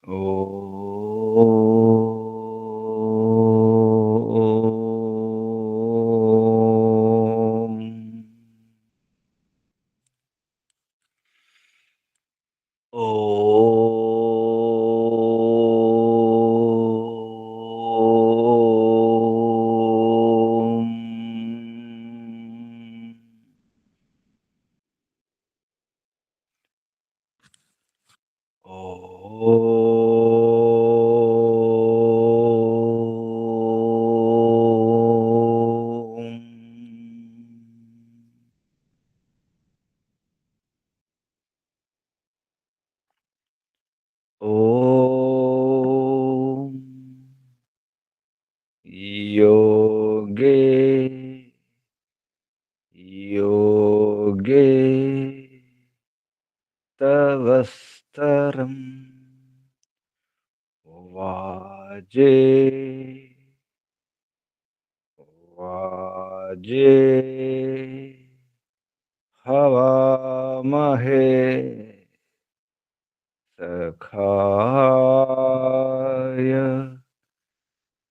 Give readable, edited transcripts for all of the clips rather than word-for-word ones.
ఓం. ఓం. ఓం. ఓం. యోగే యోగే తవస్తరం వాజే వాజే హవామహే సఖాయ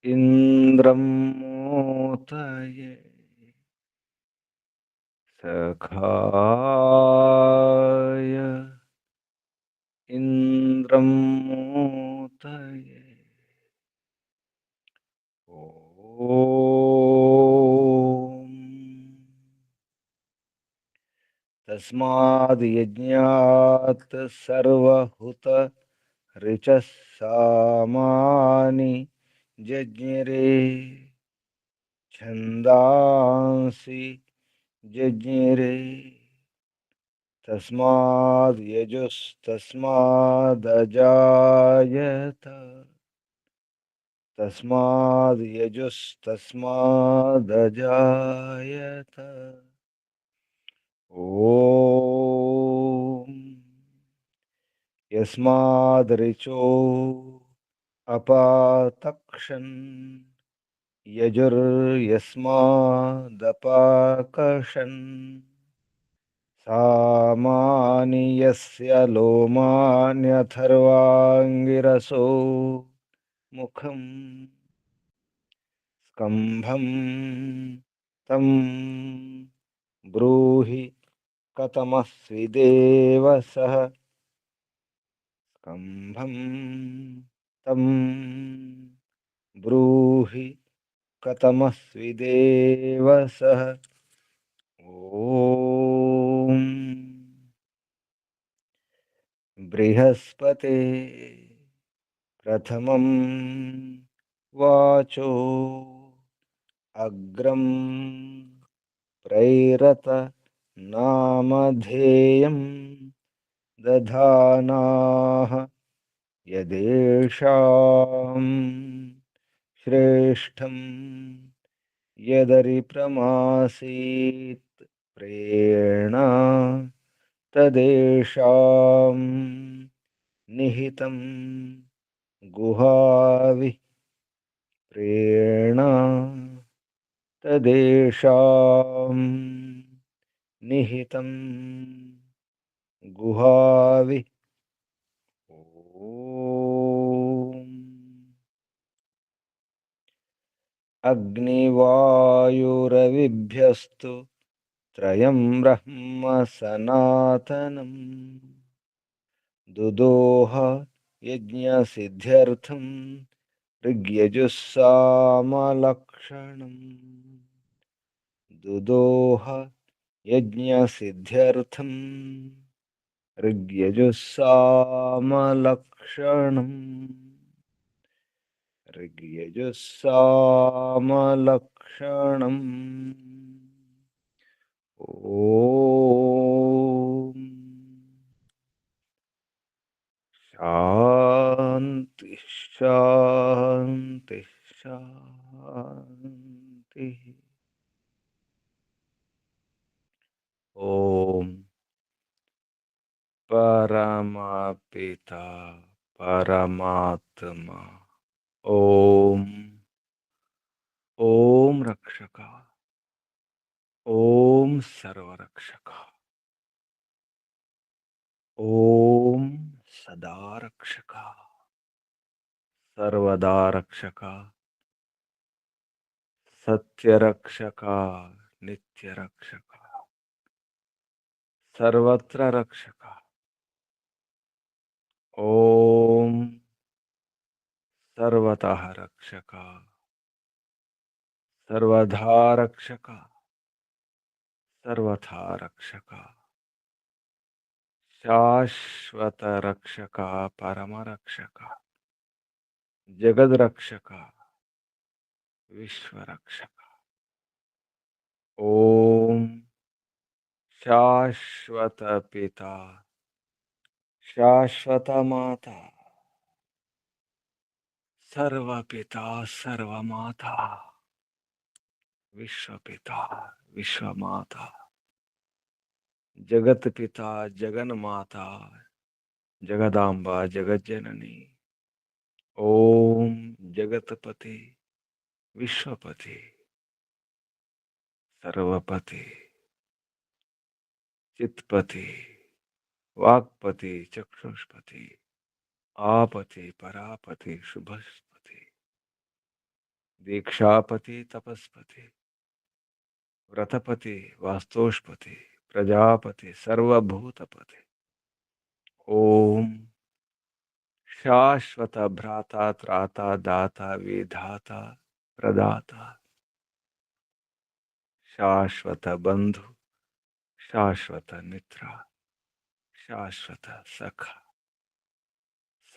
ఇంద్రం మోతయే సఖాయ ఇంద్రం మోతయే. ఓం. తస్మాద్ యజ్ఞాత్ సర్వహుత రిచః సామాని జజ్ఞిరే ఛందాంసి జజ్ఞిరే తస్మాద్ యజుస్తస్మాదజాయత తస్మాద్ యజుస్తస్మాదజాయత. ఓం. యస్మాదృచో అపాతక్షన్ యజుర్యస్మాదపాకషన్ సామాని యస్య లోమాన్యథర్వాంగిరసో ముఖం స్కంభం తం బ్రూహి కతమస్విదేవ సః స్కంభం తం బ్రూహి కతమస్విదేవ సః. ఓం. బృహస్పతే ప్రథమం వాచో అగ్రం ప్రైరత నామధేయం దధానాః యదేషాం శ్రేష్టం యదరిప్రమాసీత్ ప్రేణ తదేషాం నిహితం గుహావి ప్రేణ తదేషాం నిహితం గుహావి. ఓం. అగ్నివాయురవిభ్యస్తు త్రయం బ్రహ్మ సనాతనం దుదోహ యజ్ఞసిద్ధ్యర్థం ఋగ్యజుస్సామలక్షణం దుదోహ యజ్ఞసిద్ధ్యర్థం ఋగ్యజుస్సామలక్షణం ఋగ్యజుస్సామలక్షణం. ఓం. శాంతి శాంతి శాంతి. ఓం. పరమపిత పరమాత్మ ఓం. ఓం రక్షక ఓం సర్వరక్షక ఓం సదా రక్షక सर्वदा रक्षक, सत्य रक्षक, नित्य रक्षक, सर्वत्र रक्षक। ओम सर्वतः रक्षक, सर्वधा रक्षक, सर्वथा रक्षक, शाश्वत रक्षक, परम रक्षक, जगद रक्षक, विश्व रक्षक। ओम शाश्वत पिता, शाश्वत माता, सर्व पिता सर्व माता, विश्व पिता विश्व माता, जगत पिता जगन माता, जगदांबा जगत जननी। ओम जगतपति, विश्वपति, सर्वपति, चित्पति, वाक्पति, चक्षुष्पति, आपति, परापति, शुभस्पति, दीक्षापति, तपस्पति, व्रतपति, वास्तोषपति, प्रजापति, सर्वभूतपति। ओम शाश्वत भ्राता त्राता दाता विधाता प्रदाता, शाश्वत बंधु, शाश्वत मित्र, शाश्वत सखा,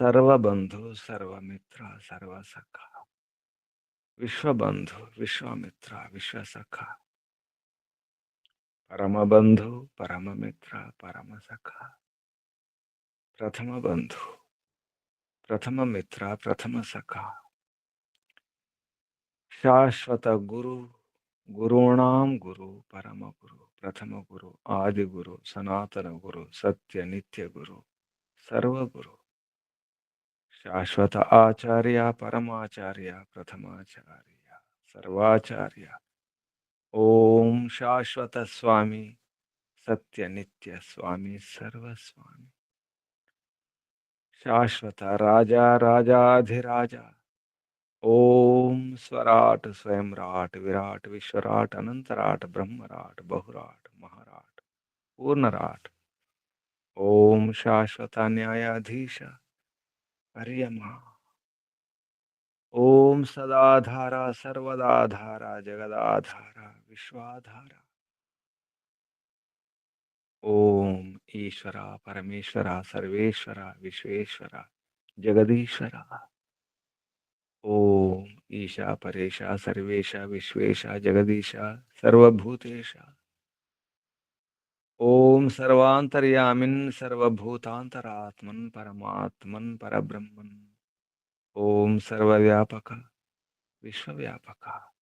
सर्वबंधु सर्वमित्र सर्वसखा, विश्वबंधु विश्वामित्र विश्वसखा, परम बंधु परम मित्र परम सखा, प्रथम बंधु प्रथम मित्र प्रथम सखा, शाश्वत गुरु, गुरूणाम गुरु, परम गुरु, प्रथम गुरु, आदि गुरु, सनातन गुरु, सत्य नित्य गुरु, सर्वगुरु, शाश्वत आचार्य, परमाचार्य, प्रथमाचार्य, सर्वाचार्य। ओम शाश्वत स्वामी, सत्य नित्य स्वामी, सर्वस्वामी, शाश्वत राजा राजाधिराजा। ओम स्वराट स्वयंराट विराट विश्वराट अनंतराट ब्रह्मराट बहुराट महाराट पूर्णराट। ओम शाश्वत न्यायाधीश अर्यमा। ओम सदाधारा सर्वदाधारा जगदाधारा विश्वाधारा। ओम ईश्वरा परमेश्वरा सर्वेश्वरा विश्वेश्वरा जगदीश्वरा। ओम ईशा परेशा सर्वेशा विश्वेशा जगदीशा सर्वभूतेशा। ओम सर्वांतर्यामिन् सर्वभूतांतरात्मन् परमात्मन् परब्रह्मन्। ओम सर्वव्यापक विश्वव्यापक।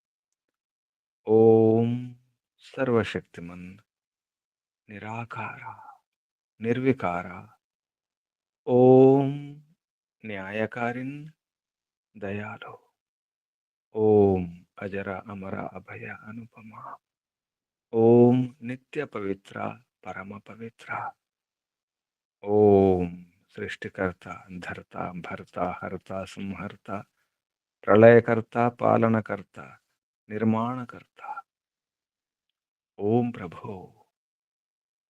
ओम सर्वशक्तिमन् निराकारा निर्विकारा। ओम न्यायकारिन् दयालु। ओम अजर अमर अभय अनुपमा। ओम नित्य पवित्र परम पवित्र। ओम सृष्टिकर्ता धर्ता भर्ता हर्ता संहर्ता प्रलयकर्ता पालनकर्ता निर्माणकर्ता। ओम प्रभो,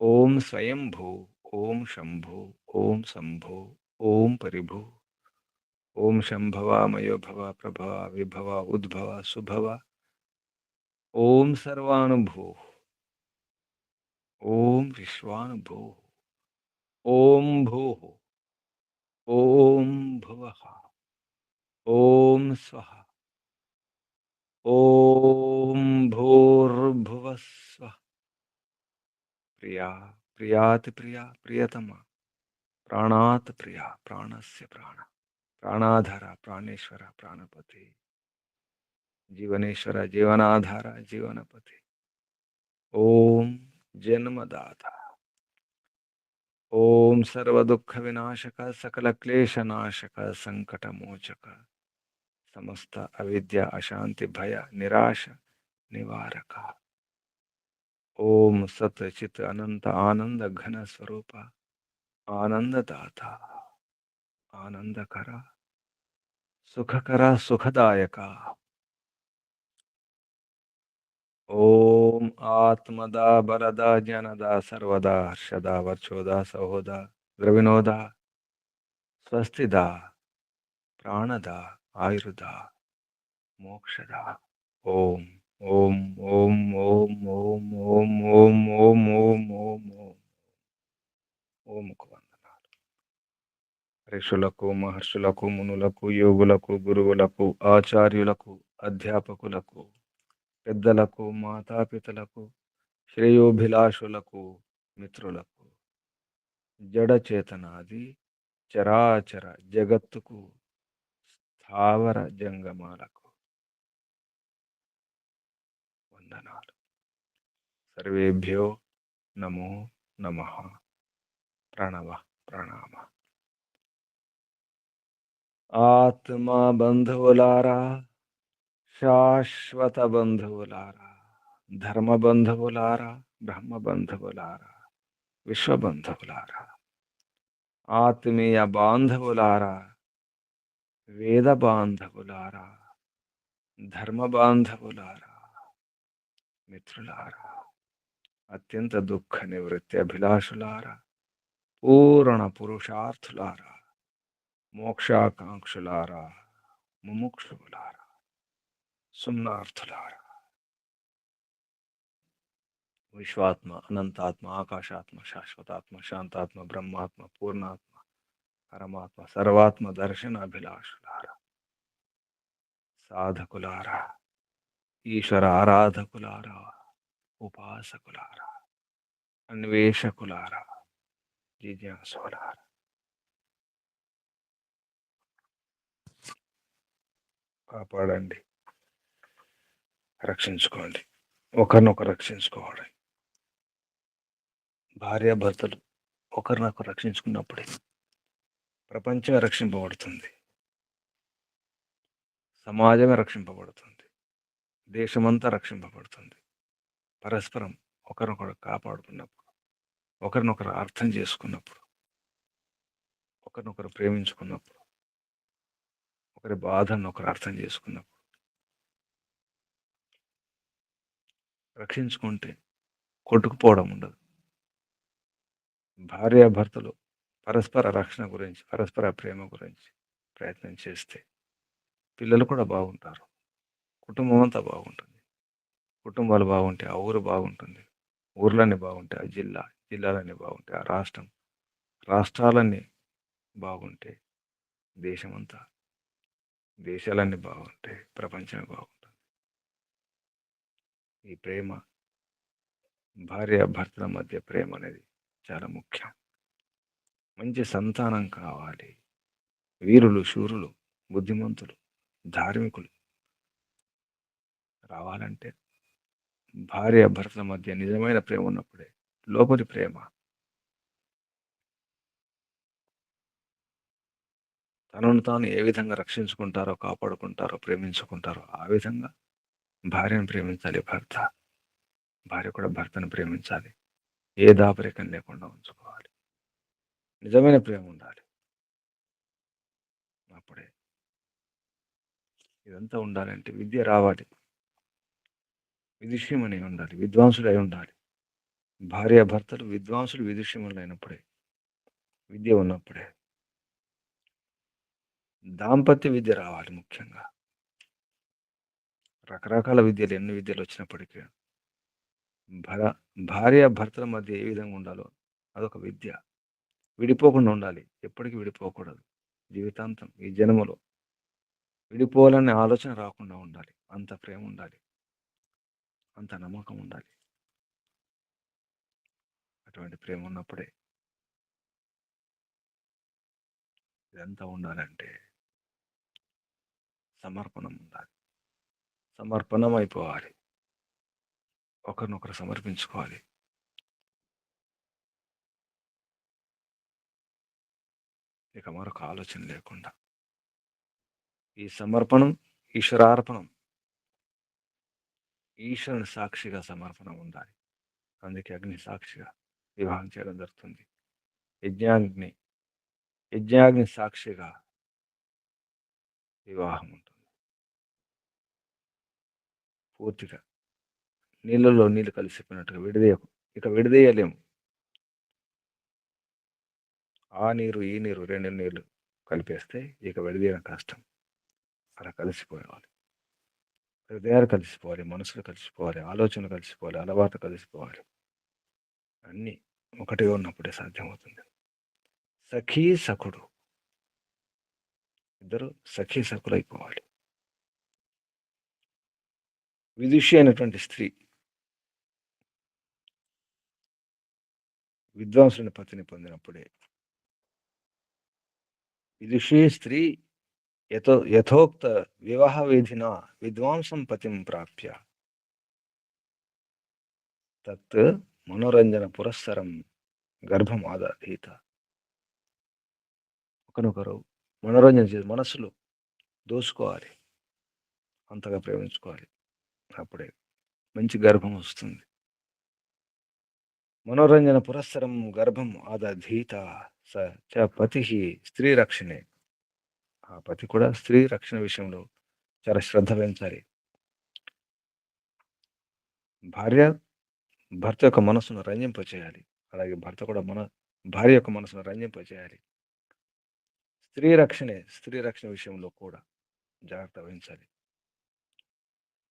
ओम स्वयंभू, ओम शंभु, ओम शंभु, ओम परिभू, ओम शंभवा मयोभवा प्रभवा विभवा उद्भवा सुभवा। ओम सर्वानुभू, ओम विश्वानुभू, ओम भूः, ओम भुवः, ओम स्वः, ओम भूर्भुवः स्वः। प्रिया प्रियाति प्रिया प्रियतमा, प्राणात् प्रिया प्राणस्य प्राण, प्राणाधार प्राणेश्वर प्राणपति, जीवनेश्वर जीवनाधार जीवनपति। ओम जन्मदाता। ओम सर्व दुख विनाशक सकल क्लेश नाशक संकट मोचक, समस्त अविद्या अशांति भय निराश निवारक। ओम सत चित अनंत आनंद घन स्वरूप, आनंद दाता, आनंद करा, సుఖకర సుఖదాయక. ఓం ఆత్మదా బలదా జ్ఞానదా సర్వదా హర్షదా వర్చోదా సహోదా ద్రవినోదా స్వస్తిదా ప్రాణదా ఆయుర్దా మోక్షదా. ఓం ఓం ఓం ఓం ఓం ఓం ఓం ఓం ఓం ఓం ఓం ఓంకు వందనాలు. ఋషులకు మహర్షులకు మునులకు యోగులకు గురువులకు ఆచార్యులకు అధ్యాపకులకు పెద్దలకు మాతాపితలకు శ్రేయోభిలాషులకు మిత్రులకు జడచేతనాది చరాచర జగత్తుకు స్థావర జంగమాలకు వందనాలు. సర్వేభ్యో నమో నమః. ప్రణవ ప్రణామ. ఆత్మ బంధువులారా, శాశ్వత బంధువులారా, ధర్మ బంధువులారా, బ్రహ్మ బంధువులారా, విశ్వ బంధువులారా, ఆత్మీయ బాంధవులారా, వేద బాంధవులారా, ధర్మ బాంధవులారా, మిత్రులారా, అత్యంత దుఃఖ నివృత్తి అభిలాషులారా, పూర్ణ పురుషార్థులారా, మోక్షాకాంక్షులారా, ముముక్షువులారా, సున్నార్థులారా, విశ్వాత్మ అనంతాత్మ ఆకాశాత్మ శాశ్వతాత్మ శాంతాత్మ బ్రహ్మాత్మ పూర్ణాత్మ పరమాత్మ సర్వాత్మ దర్శన అభిలాషులారా, సాధకులారా, ఈశ్వర ఆరాధకులారా, ఉపాసకులారా, అన్వేషకులారా, జిజ్ఞాసులారా, కాపాడండి, రక్షించుకోండి. ఒకరినొకరు రక్షించుకోవాలి. భార్యాభర్తలు ఒకరినొకరు రక్షించుకున్నప్పుడే ప్రపంచమే రక్షింపబడుతుంది, సమాజమే రక్షింపబడుతుంది, దేశమంతా రక్షింపబడుతుంది. పరస్పరం ఒకరినొకరు కాపాడుకున్నప్పుడు, ఒకరినొకరు అర్థం చేసుకున్నప్పుడు, ఒకరినొకరు ప్రేమించుకున్నప్పుడు, ఒకరి బాధను ఒకరు అర్థం చేసుకున్నప్పుడు, రక్షించుకుంటే కొట్టుకుపోవడం ఉండదు. భార్యాభర్తలు పరస్పర రక్షణ గురించి, పరస్పర ప్రేమ గురించి ప్రయత్నం చేస్తే పిల్లలు కూడా బాగుంటారు, కుటుంబం అంతా బాగుంటుంది. కుటుంబాలు బాగుంటే ఆ ఊరు బాగుంటుంది, ఊర్లన్నీ బాగుంటే ఆ జిల్లా, జిల్లాలన్నీ బాగుంటే ఆ రాష్ట్రం, రాష్ట్రాలన్నీ బాగుంటే దేశమంతా, దేశాలన్నీ బాగుంటే ప్రపంచమే బాగుంటుంది. ఈ ప్రేమ, భార్యాభర్తల మధ్య ప్రేమ అనేది చాలా ముఖ్యం. మంచి సంతానం కావాలి. వీరులు, శూరులు, బుద్ధిమంతులు, ధార్మికులు రావాలంటే భార్యాభర్తల మధ్య నిజమైన ప్రేమ ఉన్నప్పుడే. లోపలి ప్రేమ, తనను తాను ఏ విధంగా రక్షించుకుంటారో, కాపాడుకుంటారో, ప్రేమించుకుంటారో ఆ విధంగా భార్యను ప్రేమించాలి భర్త. భార్య కూడా భర్తను ప్రేమించాలి. ఏ దాపరికం లేకుండా ఉంచుకోవాలి. నిజమైన ప్రేమ ఉండాలి. అప్పుడే ఇదంతా ఉండాలంటే విద్య రావాలి. విదుష్యమని ఉండాలి, విద్వాంసులై ఉండాలి. భార్యాభర్తలు విద్వాంసులు విదుష్యములు అయినప్పుడే, విద్య ఉన్నప్పుడే దాంపత్య విద్య రావాలి. ముఖ్యంగా రకరకాల విద్యలు, ఎన్ని విద్యలు వచ్చినప్పటికీ భార్యాభర్తల మధ్య ఏ విధంగా ఉండాలో అదొక విద్య. విడిపోకుండా ఉండాలి, ఎప్పటికీ విడిపోకూడదు. జీవితాంతం ఈ జన్మలో విడిపోవాలనే ఆలోచన రాకుండా ఉండాలి. అంత ప్రేమ ఉండాలి, అంత నమ్మకం ఉండాలి. అటువంటి ప్రేమ ఉన్నప్పుడే ఇదంతా ఉండాలంటే సమర్పణం ఉండాలి. సమర్పణం అయిపోవాలి, ఒకరినొకరు సమర్పించుకోవాలి. ఇక మరొక ఆలోచన లేకుండా ఈ సమర్పణం ఈశ్వరార్పణం, ఈశ్వరుని సాక్షిగా సమర్పణం ఉండాలి. అందుకే అగ్ని సాక్షిగా వివాహం చేయడం జరుగుతుంది. యజ్ఞాగ్ని, యజ్ఞాగ్ని సాక్షిగా వివాహం ఉంటుంది. పూర్తిగా నీళ్ళలో నీళ్ళు కలిసిపోయినట్టుగా ఇక విడదీయలేము. ఆ నీరు, ఈ నీరు 2 నీళ్ళు కలిపేస్తే ఇక విడదీయడం కష్టం. అలా కలిసిపోవాలి. హృదయాలు కలిసిపోవాలి, మనసులు కలిసిపోవాలి, ఆలోచనలు కలిసిపోవాలి, అలవాటు కలిసిపోవాలి. అన్నీ ఒకటిగా ఉన్నప్పుడే సాధ్యమవుతుంది. సఖీ సఖుడు ఇద్దరు సఖీ సఖులైపోవాలి. విదుషి అయినటువంటి స్త్రీ విద్వాంసుని పతిని పొందినప్పుడే. విదుషీ స్త్రీ యథోక్త వివాహ విధిన విద్వాంసం పతిం ప్రాప్య తత్ మనోరంజన పురస్సరం గర్భం ఆదాధీత. ఒకనొకరు మనోరంజన చేసి మనస్సులో దోసుకోవాలి, అంతగా ప్రేమించుకోవాలి. అప్పుడే మంచి గర్భం వస్తుంది. మనోరంజన పురస్సరం గర్భం ఆదధీత స చ పతి స్త్రీ రక్షణే. ఆ పతి కూడా స్త్రీ రక్షణ విషయంలో చాలా శ్రద్ధ వహించాలి. భార్య భర్త యొక్క మనసును రంజింపచేయాలి, అలాగే భర్త కూడా భార్య యొక్క మనసును రంజింపచేయాలి. స్త్రీ రక్షణ విషయంలో కూడా జాగ్రత్త వహించాలి.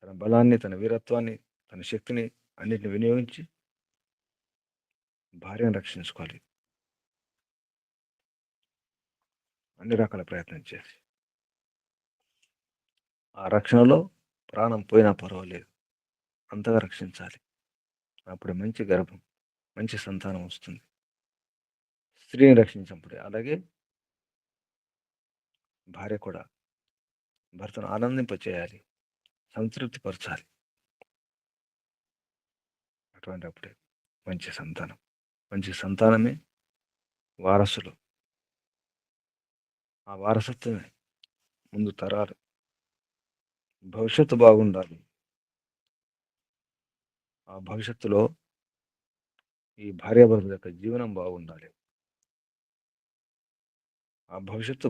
తన బలాన్ని, తన వీరత్వాన్ని, తన శక్తిని అన్నిటిని వినియోగించి భార్యను రక్షించుకోవాలి. అన్ని రకాల ప్రయత్నం చేసి ఆ రక్షణలో ప్రాణం పోయినా పర్వాలేదు, అంతగా రక్షించాలి. అప్పుడు మంచి గర్భం, మంచి సంతానం వస్తుంది. స్త్రీని రక్షించినప్పుడే. అలాగే భార్య కూడా భర్తను ఆనందింపచేయాలి, సంతృప్తిపరచాలి. అప్పుడే మంచి సంతానం. మంచి సంతానమే వారసులు. ఆ వారసత్వమే ముందు తరాలు. భవిష్యత్తు బాగుండాలి. ఆ భవిష్యత్తులో ఈ భార్యాభర్తల యొక్క జీవనం బాగుండాలి. ఆ భవిష్యత్తు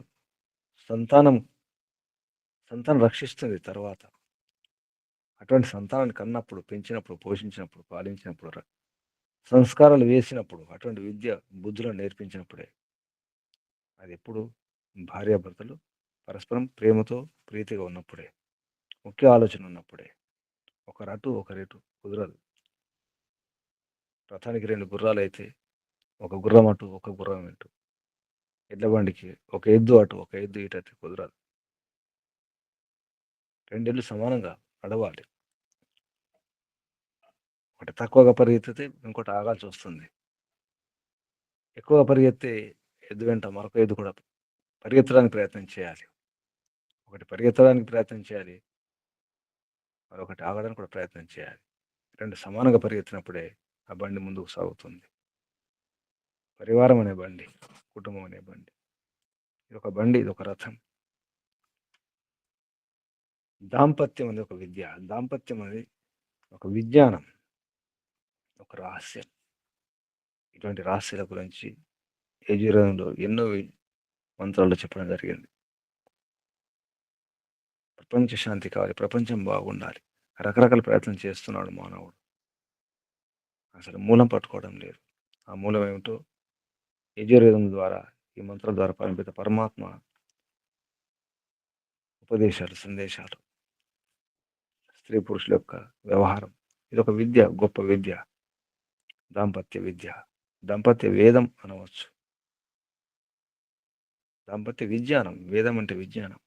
సంతానం రక్షిస్తుంది తర్వాత. అటువంటి సంతానాన్ని కన్నప్పుడు, పెంచినప్పుడు, పోషించినప్పుడు, పాలించినప్పుడు, సంస్కారాలు వేసినప్పుడు, అటువంటి విద్య బుద్ధులను నేర్పించినప్పుడే. అది ఎప్పుడు భార్యాభర్తలు పరస్పరం ప్రేమతో ప్రీతిగా ఉన్నప్పుడే, ముఖ్య ఆలోచన ఉన్నప్పుడే. ఒకరు అటు ఒకరు ఇటు కుదరదు. రథానికి 2 గుర్రాలు అయితే ఒక గుర్రం అటు ఒక గుర్రం ఇటు. ఎడ్ల బండికి ఒక ఎద్దు అటు ఒక ఎద్దు ఇటు అయితే కుదరదు. 2 ఎడ్లు సమానంగా నడవాలి. ఒకటి తక్కువగా పరిగెత్తితే ఇంకోటి ఆగాల్సి వస్తుంది. ఎక్కువగా పరిగెత్తే ఎద్దు వెంట మరొక ఎద్దు కూడా పరిగెత్తడానికి ప్రయత్నం చేయాలి. ఒకటి పరిగెత్తడానికి ప్రయత్నం చేయాలి, మరొకటి ఆగడానికి కూడా ప్రయత్నం చేయాలి. 2 సమానంగా పరిగెత్తినప్పుడే ఆ బండి ముందుకు సాగుతుంది. పరివారం అనే బండి, కుటుంబం అనే బండి. ఇది ఒక బండి, ఇది ఒక రథం. దాంపత్యం అనేది ఒక విద్య. దాంపత్యం అనేది ఒక విజ్ఞానం, ఒక రహస్యం. ఇటువంటి రహస్యాల గురించి యజుర్వేదంలో ఎన్నో మంత్రాలు చెప్పడం జరిగింది. ప్రపంచ శాంతి కావాలి, ప్రపంచం బాగుండాలి. రకరకాల ప్రయత్నం చేస్తున్నాడు మానవుడు. అసలు మూలం పట్టుకోవడం లేదు. ఆ మూలం ఏమిటో యజుర్వేదం ద్వారా, ఈ మంత్రాల ద్వారా పరమాత్మ ఉపదేశాలు, సందేశాలు, స్త్రీ పురుషుల యొక్క వ్యవహారం, ఇది ఒక విద్య, గొప్ప విద్య. దాంపత్య విద్య, దాంపత్య వేదం అనవచ్చు. దాంపత్య విజ్ఞానం, వేదం అంటే విజ్ఞానం.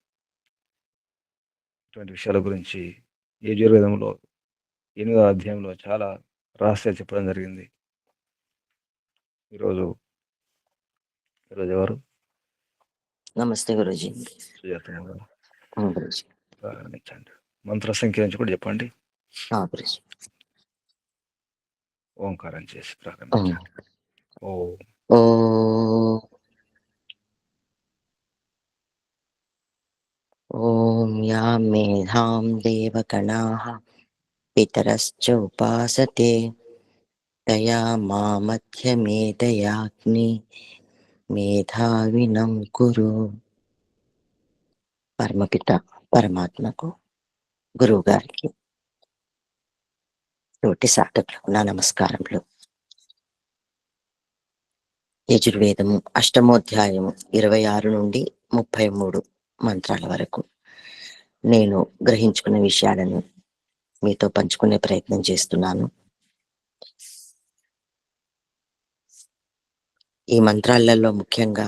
ఇటువంటి విషయాల గురించి యజుర్వేదంలో 8వ అధ్యాయంలో చాలా రహస్యాలు చెప్పడం జరిగింది. ఈరోజు ఎవరు? నమస్తే గురూజీ. సుజాత గారు గురూజీ. ప్రారంభించండి. మంత్ర సంఖ్య నుంచి కూడా చెప్పండి. గురూజీ. ఓంకారం చేసి ప్రారంభించండి. ఓం యా మేధాం దేవగణాః పితరశ్చ ఉపాసతే తయా మామధ్యమేధయాగ్ని మేధావినం కురు. పరమపిత పరమాత్మకు, గురువు గారికి, తోటి సాధకులకు నా నమస్కారములు. యజుర్వేదము అష్టమోధ్యాయము 26 నుండి 33 మంత్రాల వరకు నేను గ్రహించుకున్న విషయాలను మీతో పంచుకునే ప్రయత్నం చేస్తున్నాను. ఈ మంత్రాలలో ముఖ్యంగా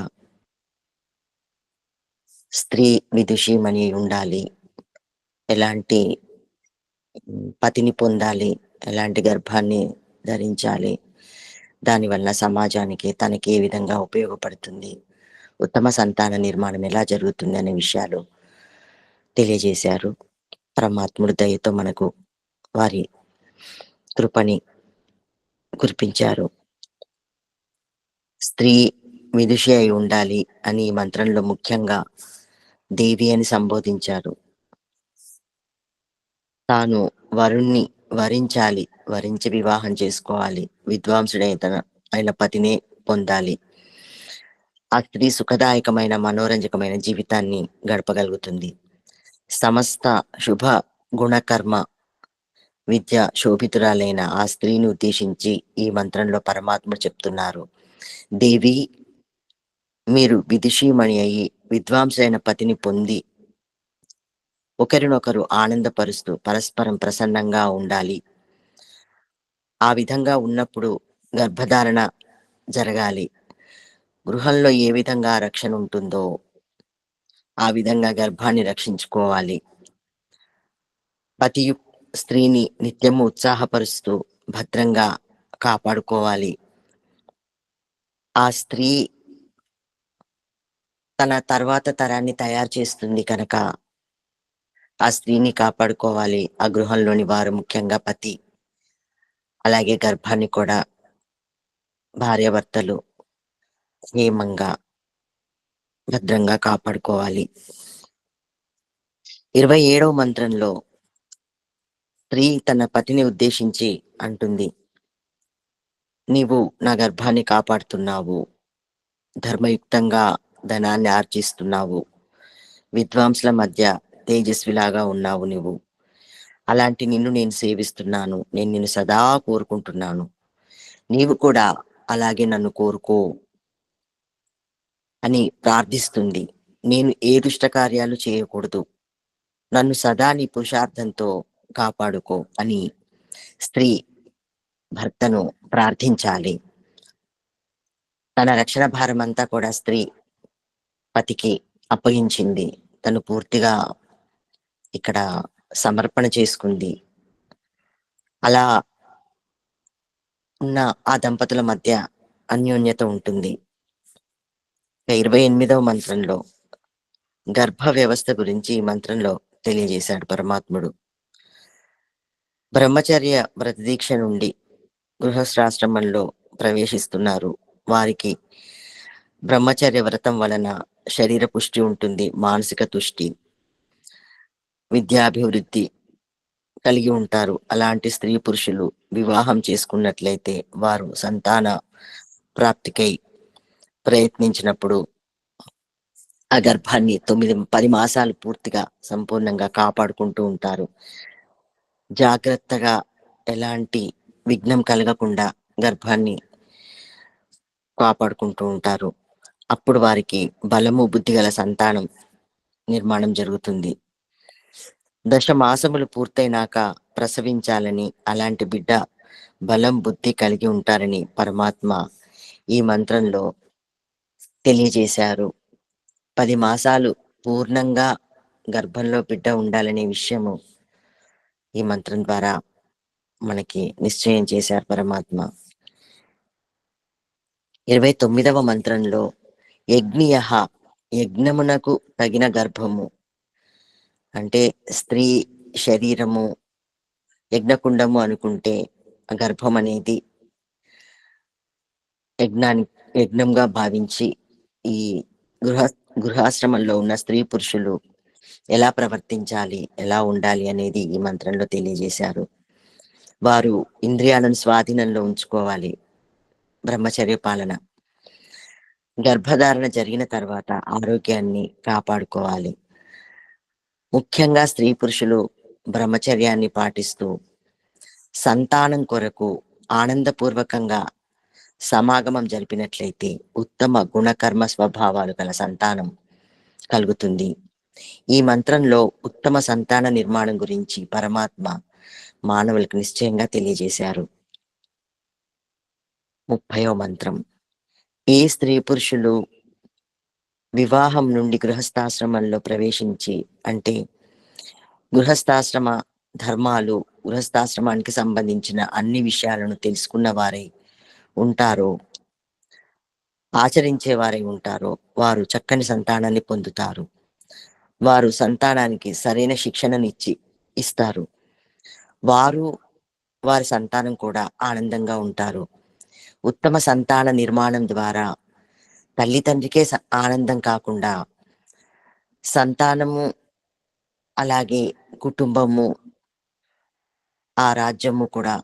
స్త్రీ విదుషీమణి ఉండాలి, ఎలాంటి పతిని పొందాలి, ఎలాంటి గర్భాన్ని ధరించాలి, దానివల్ల సమాజానికి తనకి ఏ విధంగా ఉపయోగపడుతుంది, ఉత్తమ సంతాన నిర్మాణం ఎలా జరుగుతుంది అనే విషయాలు తెలియజేశారు. పరమాత్ముడు దయతో మనకు వారి కృపని కురిపించారు. స్త్రీ విదుషి అయి ఉండాలి అని ఈ మంత్రంలో ముఖ్యంగా దేవి అని సంబోధించారు. తాను వరుణ్ణి వరించాలి, వరించి వివాహం చేసుకోవాలి, అయిన పతినే పొందాలి. ఆ స్త్రీ సుఖదాయకమైన మనోరంజకమైన జీవితాన్ని గడపగలుగుతుంది. సమస్త శుభ గుణకర్మ విద్య శోభితురాలైన ఆ స్త్రీని ఉద్దేశించి ఈ మంత్రంలో పరమాత్మ చెప్తున్నారు. దేవి, మీరు విదుషీమణి అయి విద్వాంసులైన పతిని పొంది ఒకరినొకరు ఆనందపరుస్తూ పరస్పరం ప్రసన్నంగా ఉండాలి. ఆ విధంగా ఉన్నప్పుడు గర్భధారణ జరగాలి. గృహంలో ఏ విధంగా రక్షణ ఉంటుందో ఆ విధంగా గర్భాన్ని రక్షించుకోవాలి. పతియు స్త్రీని నిత్యము ఉత్సాహపరుస్తూ భద్రంగా కాపాడుకోవాలి. ఆ స్త్రీ తన తర్వాత తరాన్ని తయారు చేస్తుంది కనుక ఆ స్త్రీని కాపాడుకోవాలి. ఆ గృహంలోని వారు, ముఖ్యంగా పతి, అలాగే గర్భాన్ని కూడా భార్యాభర్తలు క్షేమంగా భద్రంగా కాపాడుకోవాలి. 27వ మంత్రంలో స్త్రీ తన పతిని ఉద్దేశించి అంటుంది, నీవు నా గర్భాన్ని కాపాడుతున్నావు, ధర్మయుక్తంగా ధనాన్ని ఆర్జిస్తున్నావు, విద్వాంసుల మధ్య తేజస్విలాగా ఉన్నావు నీవు. అలాంటి నిన్ను నేను సేవిస్తున్నాను, నేను నిన్ను సదా కోరుకుంటున్నాను, నీవు కూడా అలాగే నన్ను కోరుకో అని ప్రార్థిస్తుంది. నేను ఏ దుష్ట కార్యాలు చేయకూడదు, నన్ను సదా నీ పురుషార్థంతో కాపాడుకో అని స్త్రీ భర్తను ప్రార్థించాలి. తన రక్షణ భారం అంతా కూడా స్త్రీ పతికి అప్పగించింది. తను పూర్తిగా ఇక్కడ సమర్పణ చేసుకుంది. అలా ఉన్న ఆ దంపతుల మధ్య అన్యోన్యత ఉంటుంది. 28వ మంత్రంలో గర్భ వ్యవస్థ గురించి ఈ మంత్రంలో తెలియజేశాడు పరమాత్ముడు. బ్రహ్మచర్య వ్రతదీక్ష నుండి గృహస్థాశ్రమంలో ప్రవేశిస్తున్నారు. వారికి బ్రహ్మచర్య వ్రతం వలన శరీర పుష్టి ఉంటుంది, మానసిక తుష్టి, విద్యాభివృద్ధి కలిగి ఉంటారు. అలాంటి స్త్రీ పురుషులు వివాహం చేసుకున్నట్లయితే వారు సంతాన ప్రాప్తికై ప్రయత్నించినప్పుడు ఆ గర్భాన్ని 9-10 మాసాలు పూర్తిగా సంపూర్ణంగా కాపాడుకుంటూ ఉంటారు. జాగ్రత్తగా ఎలాంటి విఘ్నం కలగకుండా గర్భాన్ని కాపాడుకుంటూ ఉంటారు. అప్పుడు వారికి బలము బుద్ధి గల సంతానం నిర్మాణం జరుగుతుంది. 10 మాసములు పూర్తయినాక ప్రసవించాలని, అలాంటి బిడ్డ బలం బుద్ధి కలిగి ఉంటారని పరమాత్మ ఈ మంత్రంలో తెలియజేశారు. 10 మాసాలు పూర్ణంగా గర్భంలో బిడ్డ ఉండాలనే విషయము ఈ మంత్రం ద్వారా మనకి నిశ్చయం చేశారు పరమాత్మ. 29వ మంత్రంలో యజ్ఞియ, యజ్ఞమునకు తగిన గర్భము అంటే స్త్రీ శరీరము యజ్ఞకుండము అనుకుంటే ఆ గర్భం అనేది యజ్ఞంగా భావించి ఈ గృహాశ్రమంలో ఉన్న స్త్రీ పురుషులు ఎలా ప్రవర్తించాలి, ఎలా ఉండాలి అనేది ఈ మంత్రంలో తెలియజేశారు. వారు ఇంద్రియాలను స్వాధీనంలో ఉంచుకోవాలి, బ్రహ్మచర్య పాలన. గర్భధారణ జరిగిన తర్వాత ఆరోగ్యాన్ని కాపాడుకోవాలి. ముఖ్యంగా స్త్రీ పురుషులు బ్రహ్మచర్యాన్ని పాటిస్తూ సంతానం కొరకు ఆనందపూర్వకంగా సమాగమం జరిపినట్లయితే ఉత్తమ గుణకర్మ స్వభావాలు గల సంతానం కలుగుతుంది. ఈ మంత్రంలో ఉత్తమ సంతాన నిర్మాణం గురించి పరమాత్మ మానవులకు నిశ్చయంగా తెలియజేశారు. 30వ మంత్రం. ఏ స్త్రీ పురుషులు వివాహం నుండి గృహస్థాశ్రమంలో ప్రవేశించి, అంటే గృహస్థాశ్రమ ధర్మాలు, గృహస్థాశ్రమానికి సంబంధించిన అన్ని విషయాలను తెలుసుకున్న వారై ఉంటారో, ఆచరించే వారై ఉంటారో వారు చక్కని సంతానాన్ని పొందుతారు. వారు సంతానానికి సరైన శిక్షణనిచ్చి ఇస్తారు. వారు వారి సంతానం కూడా ఆనందంగా ఉంటారు. ఉత్తమ సంతాన నిర్మాణం ద్వారా తల్లిదండ్రికే ఆనందం కాకుండా సంతానము, అలాగే కుటుంబము, ఆ రాజ్యము కూడా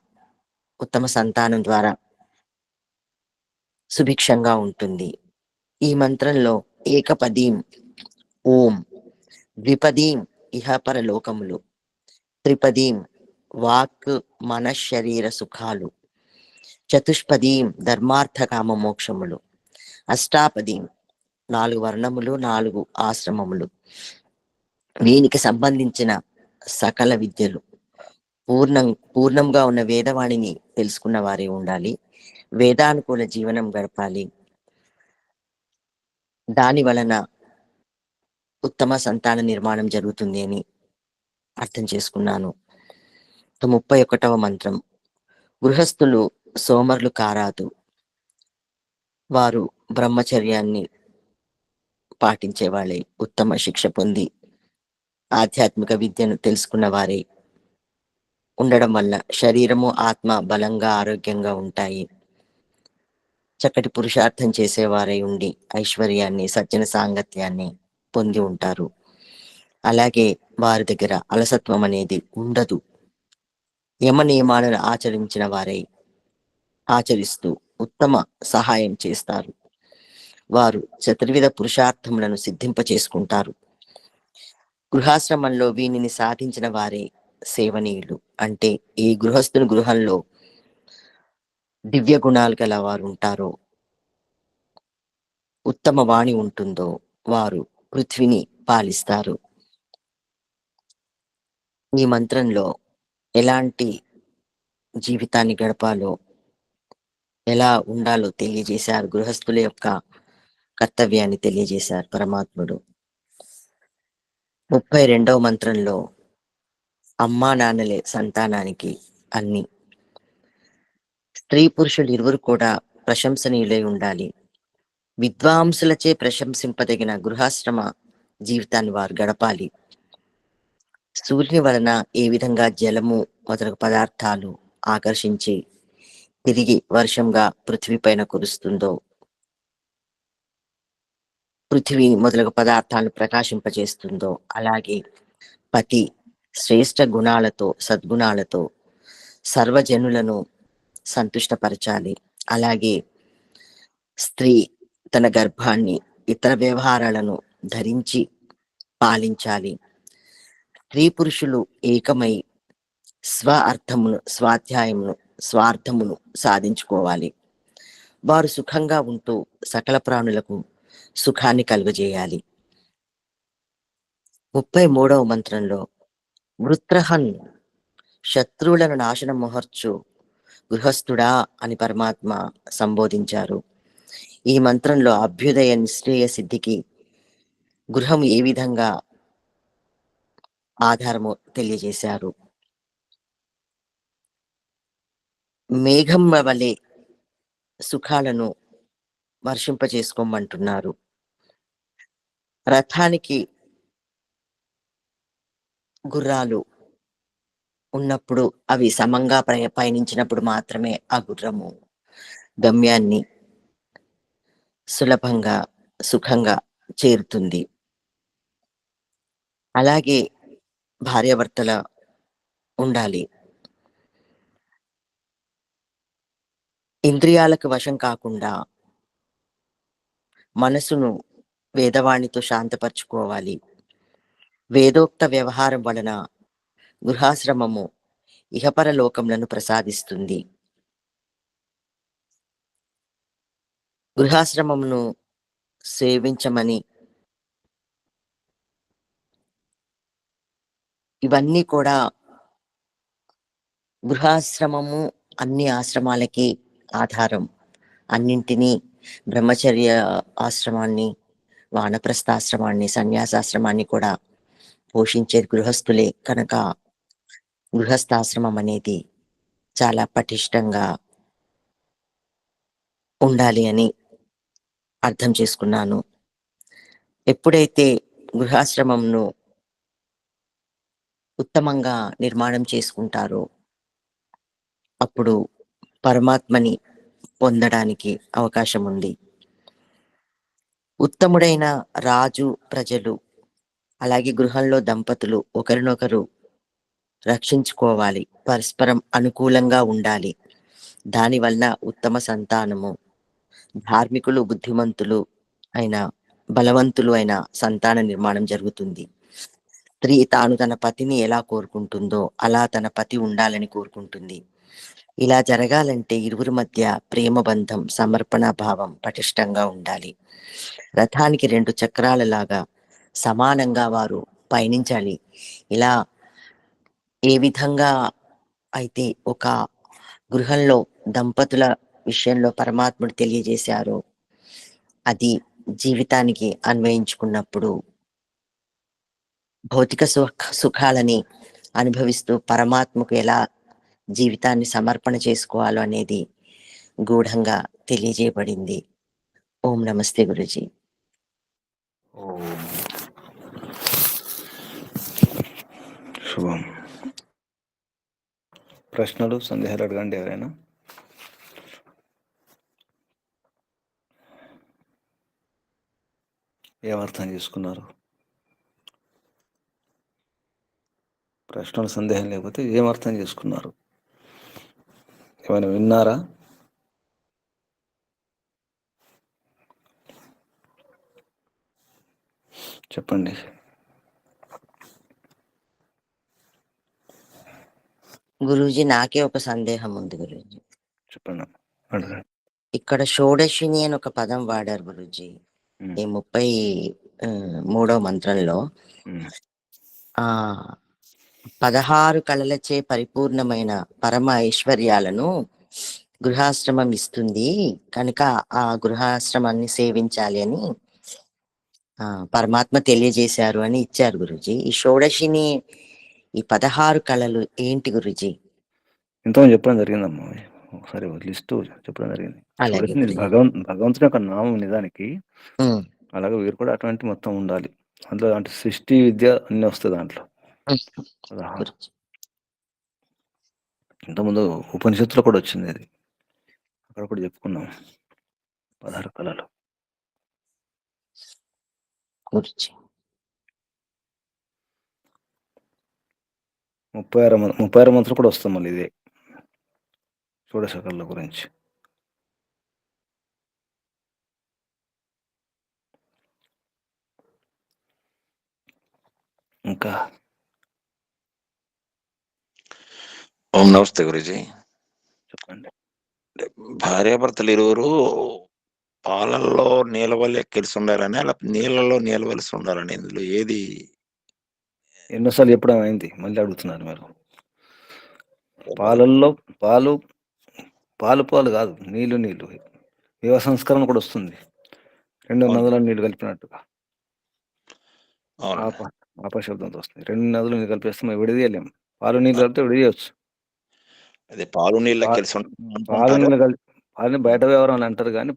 ఉత్తమ సంతానం ద్వారా సుభిక్షంగా ఉంటుంది. ఈ మంత్రంలో ఏకపదీం ఓం, ద్విపదీం ఇహపర లోకములు, త్రిపదీం వాక్ మన శరీర సుఖాలు, చతుష్పదీం ధర్మార్థ కామ మోక్షములు, అష్టాపదీం 4 వర్ణములు 4 ఆశ్రమములు, దీనికి సంబంధించిన సకల విద్యలు, పూర్ణంగా ఉన్న వేదవాణిని తెలుసుకున్న వారే ఉండాలి. వేదానుకూల జీవనం గడపాలి. దాని వలన ఉత్తమ సంతాన నిర్మాణం జరుగుతుంది అని అర్థం చేసుకున్నాను. 31వ మంత్రం. గృహస్థులు సోమరులు కారాదు. వారు బ్రహ్మచర్యాన్ని పాటించే వాళ్ళే, ఉత్తమ శిక్ష పొంది ఆధ్యాత్మిక విద్యను తెలుసుకున్న వారే ఉండడం వల్ల శరీరము ఆత్మ బలంగా ఆరోగ్యంగా ఉంటాయి. చక్కటి పురుషార్థం చేసేవారై ఉండి ఐశ్వర్యాన్ని, సజ్జన సాంగత్యాన్ని పొంది ఉంటారు. అలాగే వారి దగ్గర అలసత్వం అనేది ఉండదు. యమ నియమాలను ఆచరించిన వారై ఆచరిస్తూ ఉత్తమ సహాయం చేస్తారు. వారు చతుర్విధ పురుషార్థములను సిద్ధింప చేసుకుంటారు. గృహాశ్రమంలో వీనిని సాధించిన వారే సేవనీయులు. అంటే ఈ గృహస్థుని గృహంలో దివ్య గుణాలు గల వారు ఉంటారో, ఉత్తమ వాణి ఉంటుందో వారు పృథ్వీని పాలిస్తారు. ఈ మంత్రంలో ఎలాంటి జీవితాన్ని గడపాలో, ఎలా ఉండాలో తెలియజేశారు. గృహస్థుల యొక్క కర్తవ్యాన్ని తెలియజేశారు పరమాత్ముడు. 32వ మంత్రంలో అమ్మా నాన్నలే సంతానానికి అన్ని. స్త్రీ పురుషులు ఇరువురు కూడా ప్రశంసనీయులై ఉండాలి. విద్వాంసులచే ప్రశంసింపదగిన గృహాశ్రమ జీవితాన్ని వారు గడపాలి. సూర్యుని వలన ఏ విధంగా జలము మొదలగు పదార్థాలు ఆకర్షించి తిరిగి వర్షంగా పృథ్వీ పైన కురుస్తుందో, పృథ్వీ మొదలగు పదార్థాలను ప్రకాశింపజేస్తుందో, అలాగే పతి శ్రేష్ఠ గుణాలతో, సద్గుణాలతో సర్వజనులను సంతుష్టపరచాలి. అలాగే స్త్రీ తన గర్భాన్ని, ఇతర వ్యవహారాలను ధరించి పాలించాలి. స్త్రీ పురుషులు ఏకమై స్వార్థమును సాధించుకోవాలి. వారు సుఖంగా ఉంటూ సకల ప్రాణులకు సుఖాన్ని కలుగజేయాలి. 33వ మంత్రంలో వృత్రహన్, శత్రువులను నాశనం మొహర్చు గృహస్థుడా అని పరమాత్మ సంబోధించారు. ఈ మంత్రంలో అభ్యుదయ నిశ్చయ సిద్ధికి గృహం ఏ విధంగా ఆధారము తెలియజేశారు. మేఘం వలె సుఖాలను వర్షింపజేసుకోమంటున్నారు. రథానికి గుర్రాలు ఉన్నప్పుడు అవి సమంగా పయనించినప్పుడు మాత్రమే ఆ గుర్రము గమ్యాన్ని సులభంగా, సుఖంగా చేరుతుంది. అలాగే భార్యాభర్తల ఉండాలి. ఇంద్రియాలకు వశం కాకుండా మనసును వేదవాణితో శాంతపరచుకోవాలి. వేదోక్త వ్యవహారం వలన గృహాశ్రమము ఇహపర లోకములను ప్రసాదిస్తుంది. గృహాశ్రమమును సేవించమని ఇవన్నీ కూడా గృహాశ్రమము అన్ని ఆశ్రమాలకి ఆధారం. అన్నింటినీ బ్రహ్మచర్య ఆశ్రమాన్ని, వానప్రస్థాశ్రమాన్ని, సన్యాసాశ్రమాన్ని కూడా పోషించేది గృహస్థులే కనుక గృహస్థాశ్రమం అనేది చాలా పటిష్టంగా ఉండాలి అని అర్థం చేసుకున్నాను. ఎప్పుడైతే గృహాశ్రమంను ఉత్తమంగా నిర్మాణం చేసుకుంటారో అప్పుడు పరమాత్మని పొందడానికి అవకాశం ఉంది. ఉత్తముడైన రాజు, ప్రజలు అలాగే గృహంలో దంపతులు ఒకరినొకరు రక్షించుకోవాలి, పరస్పరం అనుకూలంగా ఉండాలి. దానివల్ల ఉత్తమ సంతానము, ధార్మికులు, బుద్ధిమంతులు అయిన, బలవంతులు అయిన సంతాన నిర్మాణం జరుగుతుంది. స్త్రీ తాను తన పతిని ఎలా కోరుకుంటుందో అలా తన పతి ఉండాలని కోరుకుంటుంది. ఇలా జరగాలంటే ఇరువురి మధ్య ప్రేమ బంధం, సమర్పణ భావం పటిష్టంగా ఉండాలి. రథానికి 2 చక్రాల లాగా సమానంగా వారు పయనించాలి. ఇలా ఏ విధంగా అయితే ఒక గృహంలో దంపతుల విషయంలో పరమాత్ముడు తెలియజేశారో అది జీవితానికి అన్వయించుకున్నప్పుడు భౌతిక సుఖాలని అనుభవిస్తూ పరమాత్మకు ఎలా జీవితాన్ని సమర్పణ చేసుకోవాలో అనేది గూఢంగా తెలియజేయబడింది. ఓం నమస్తే గురుజీ. ఓం శుభం. ప్రశ్నలు, సందేహాలు అడగండి ఎవరైనా. ఏమర్థం చేసుకున్నారు? ప్రశ్నలు, సందేహం లేకపోతే ఏమర్థం చేసుకున్నారు? ఏమైనా విన్నారా? చెప్పండి. గురూజీ, నాకే ఒక సందేహం ఉంది గురూజీ. చెప్పండి. అడగండి. ఇక్కడ షోడశిని అని ఒక పదం వాడారు గురూజీ ఈ 33వ మంత్రంలో. ఆ 16 కళలచే పరిపూర్ణమైన పరమ ఐశ్వర్యాలను గృహాశ్రమం ఇస్తుంది కనుక ఆ గృహాశ్రమాన్ని సేవించాలి అని పరమాత్మ తెలియజేశారు అని ఇచ్చారు గురుజీ. ఈ షోడశిని, ఈ 16 కళలు ఏంటి గురుజీ? ఇంతకుముందు చెప్పడం జరిగిందమ్మా, ఒకసారి లిస్టు చెప్పడం జరిగింది. భగవంతుని యొక్క నామం నిజానికి. అలాగే వీరు కూడా అటువంటి మొత్తం ఉండాలి. అందులో అంటే సృష్టి విద్య అన్ని వస్తుంది దాంట్లో. ఇంతకుముందు ఉపనిషత్తులో కూడా వచ్చింది అది, అక్కడ కూడా చెప్పుకున్నాం 16 కళలు. గురుజీ 36 మంత్రం కూడా వస్తాం మళ్ళీ ఇదే షోడశ కళల గురించి. ఇంకా ఓం నమస్తే గురుజీ. చెప్పండి. భార్యాభర్తలు ఇరువురు పాలల్లో నీలవలే కలిసి ఉండాలని, అలా నీళ్ళలో నీలవలసి ఉండాలని, ఇందులో ఏది? ఎన్నోసార్లు చెప్పడం అయింది, మళ్ళీ అడుగుతున్నారు మీరు. పాలల్లో పాలు కాదు, నీళ్లు వివ సంస్కరణ కూడా వస్తుంది. 2 నదుల నీళ్లు కలిపినట్టుగా ఆపశబ్దంతో వస్తుంది. 2 నదులు నీళ్ళు కలిపేస్తే మేము విడదీయలేం. పాలు నీళ్ళు కలిపితే విడదీయచ్చు. అదే పాలు నీళ్ళ కలిసి పాలు నీళ్ళు కలిపి పాలని బయట వ్యవహారాలు అంటారు కానీ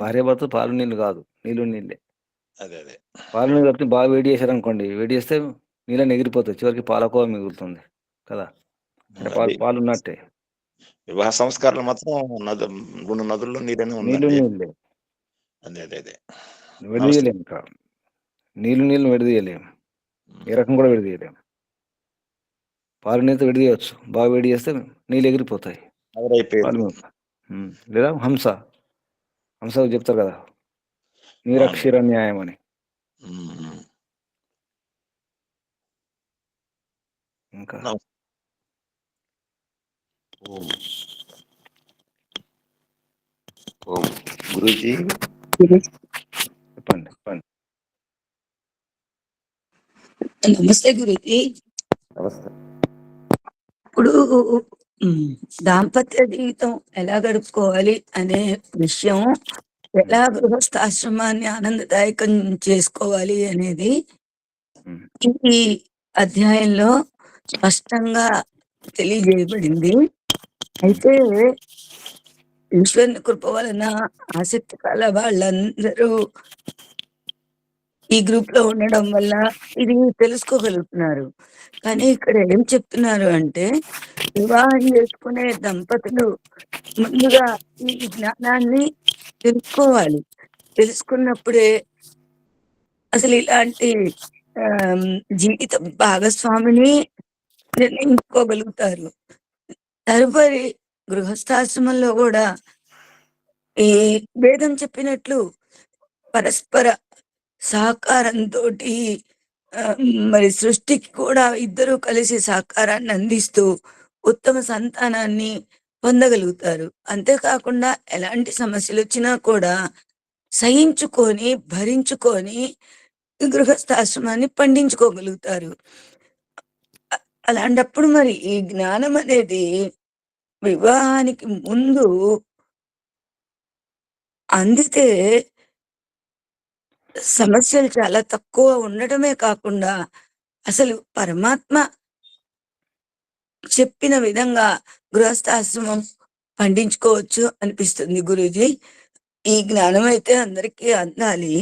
భార్యాభర్త పాలు నీళ్ళు కాదు, నీళ్ళే. అదే పాలు నీళ్ళు కలిపి బాగా వేడి చేశారు అనుకోండి, వేడి చేస్తే నీళ్ళని ఎగిరిపోతాయి, చివరికి పాలకోవ మిగులుతుంది కదా. అంటే పాలు ఉన్నట్టే. వివాహ సంస్కారాలు మాత్రం 2 నదుల్లో నీళ్ళనే నీళ్ళే అదే విడదీయలేము. ఇంకా నీళ్ళు విడదీయలేము, ఏ రకం కూడా విడదీయలేము. పాలు నీళ్ళతో విడదీయవచ్చు, బాగా వేడి చేస్తే నీళ్ళు ఎగిరిపోతాయి. లేదా హంస చెప్తారు కదా, నీరక్షీర న్యాయం అని. ఇంకా నమస్తే. ఓం ఓం గురూజీ చెప్పండి చెప్పండి. నమస్తే గురుజీ. నమస్తే. ఇప్పుడు దాంపత్య జీవితం ఎలా గడుపుకోవాలి అనే విషయం, ఎలా గృహస్థాశ్రమాన్ని ఆనందదాయకం చేసుకోవాలి అనేది ఉమ్, ఈ అధ్యాయంలో స్పష్టంగా తెలియజేయబడింది. అయితే ఈశ్వరుని కృప వలన ఆసక్తి కల వాళ్ళందరూ ఈ గ్రూప్ లో ఉండడం వల్ల ఇది తెలుసుకోగలుగుతున్నారు. కానీ ఇక్కడ ఏం చెప్తున్నారు అంటే, వివాహం చేసుకునే దంపతులు ముందుగా ఈ జ్ఞానాన్ని తెలుసుకోవాలి. తెలుసుకున్నప్పుడే అసలు ఇలాంటి ఆమ్, జీవిత భాగస్వామిని నిర్ణయించుకోగలుగుతారు. తదుపరి గృహస్థాశ్రమంలో కూడా ఈ వేదం చెప్పినట్లు పరస్పర సహకారంతో మరి సృష్టికి కూడా ఇద్దరు కలిసి సహకారాన్ని అందిస్తూ ఉత్తమ సంతానాన్ని పొందగలుగుతారు. అంతేకాకుండా ఎలాంటి సమస్యలు వచ్చినా కూడా సహించుకొని భరించుకొని ఈ గృహస్థాశ్రమాన్ని పండించుకోగలుగుతారు. అలాంటప్పుడు మరి ఈ జ్ఞానం అనేది వివాహానికి ముందు అందితే సమస్యలు చాలా తక్కువ ఉండటమే కాకుండా అసలు పరమాత్మ చెప్పిన విధంగా గృహస్థాశ్రమం పండించుకోవచ్చు అనిపిస్తుంది గురూజీ. ఈ జ్ఞానం అయితే అందరికీ అందాలి.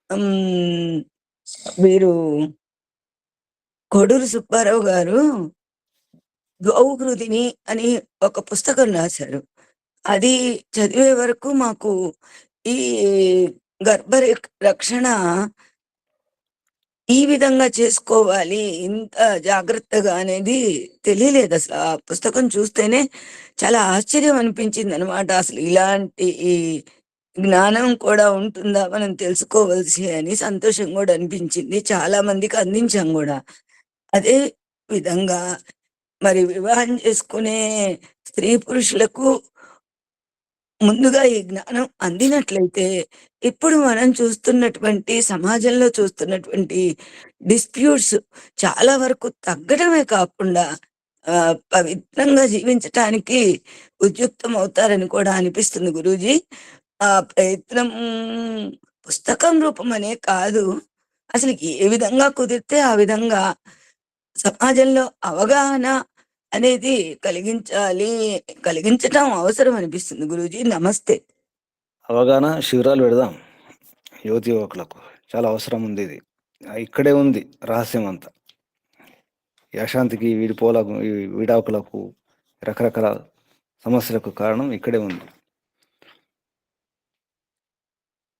ఉమ్, వీరు కొడూరు సుబ్బారావు గారు గౌహృదిని అని ఒక పుస్తకం రాశారు. అది చదివే వరకు మాకు ఈ గర్భ రక్షణ ఈ విధంగా చేసుకోవాలి ఇంత జాగ్రత్తగా అనేది తెలియలేదు. అసలు ఆ పుస్తకం చూస్తేనే చాలా ఆశ్చర్యం అనిపించింది అనమాట. అసలు ఇలాంటి ఈ జ్ఞానం కూడా ఉంటుందా మనం తెలుసుకోవలసి అని సంతోషం కూడా అనిపించింది. చాలా మందికి అందించాం కూడా. అదే విధంగా మరి వివాహం చేసుకునే స్త్రీ పురుషులకు ముందుగా ఈ జ్ఞానం అందినట్లయితే ఇప్పుడు మనం చూస్తున్నటువంటి సమాజంలో చూస్తున్నటువంటి డిస్ప్యూట్స్ చాలా వరకు తగ్గడమే కాకుండా పవిత్రంగా జీవించటానికి ఉద్యుక్తం అవుతారని కూడా అనిపిస్తుంది గురూజీ. ఆ ప్రయత్నం పుస్తకం రూపం అనే కాదు, అసలు ఏ విధంగా కుదిరితే ఆ విధంగా సమాజంలో అవగాహన అనేది కలిగించటం అవసరం అనిపిస్తుంది గురూజీ. నమస్తే. అవగాహన శిబిరాలు పెడదాం యువతి యువకులకు. చాలా అవసరం ఉంది ఇది. ఇక్కడే ఉంది రహస్యం అంతా. ఈ అశాంతికి, వీడిపోలకు, ఈ విడాకులకు, రకరకాల సమస్యలకు కారణం ఇక్కడే ఉంది.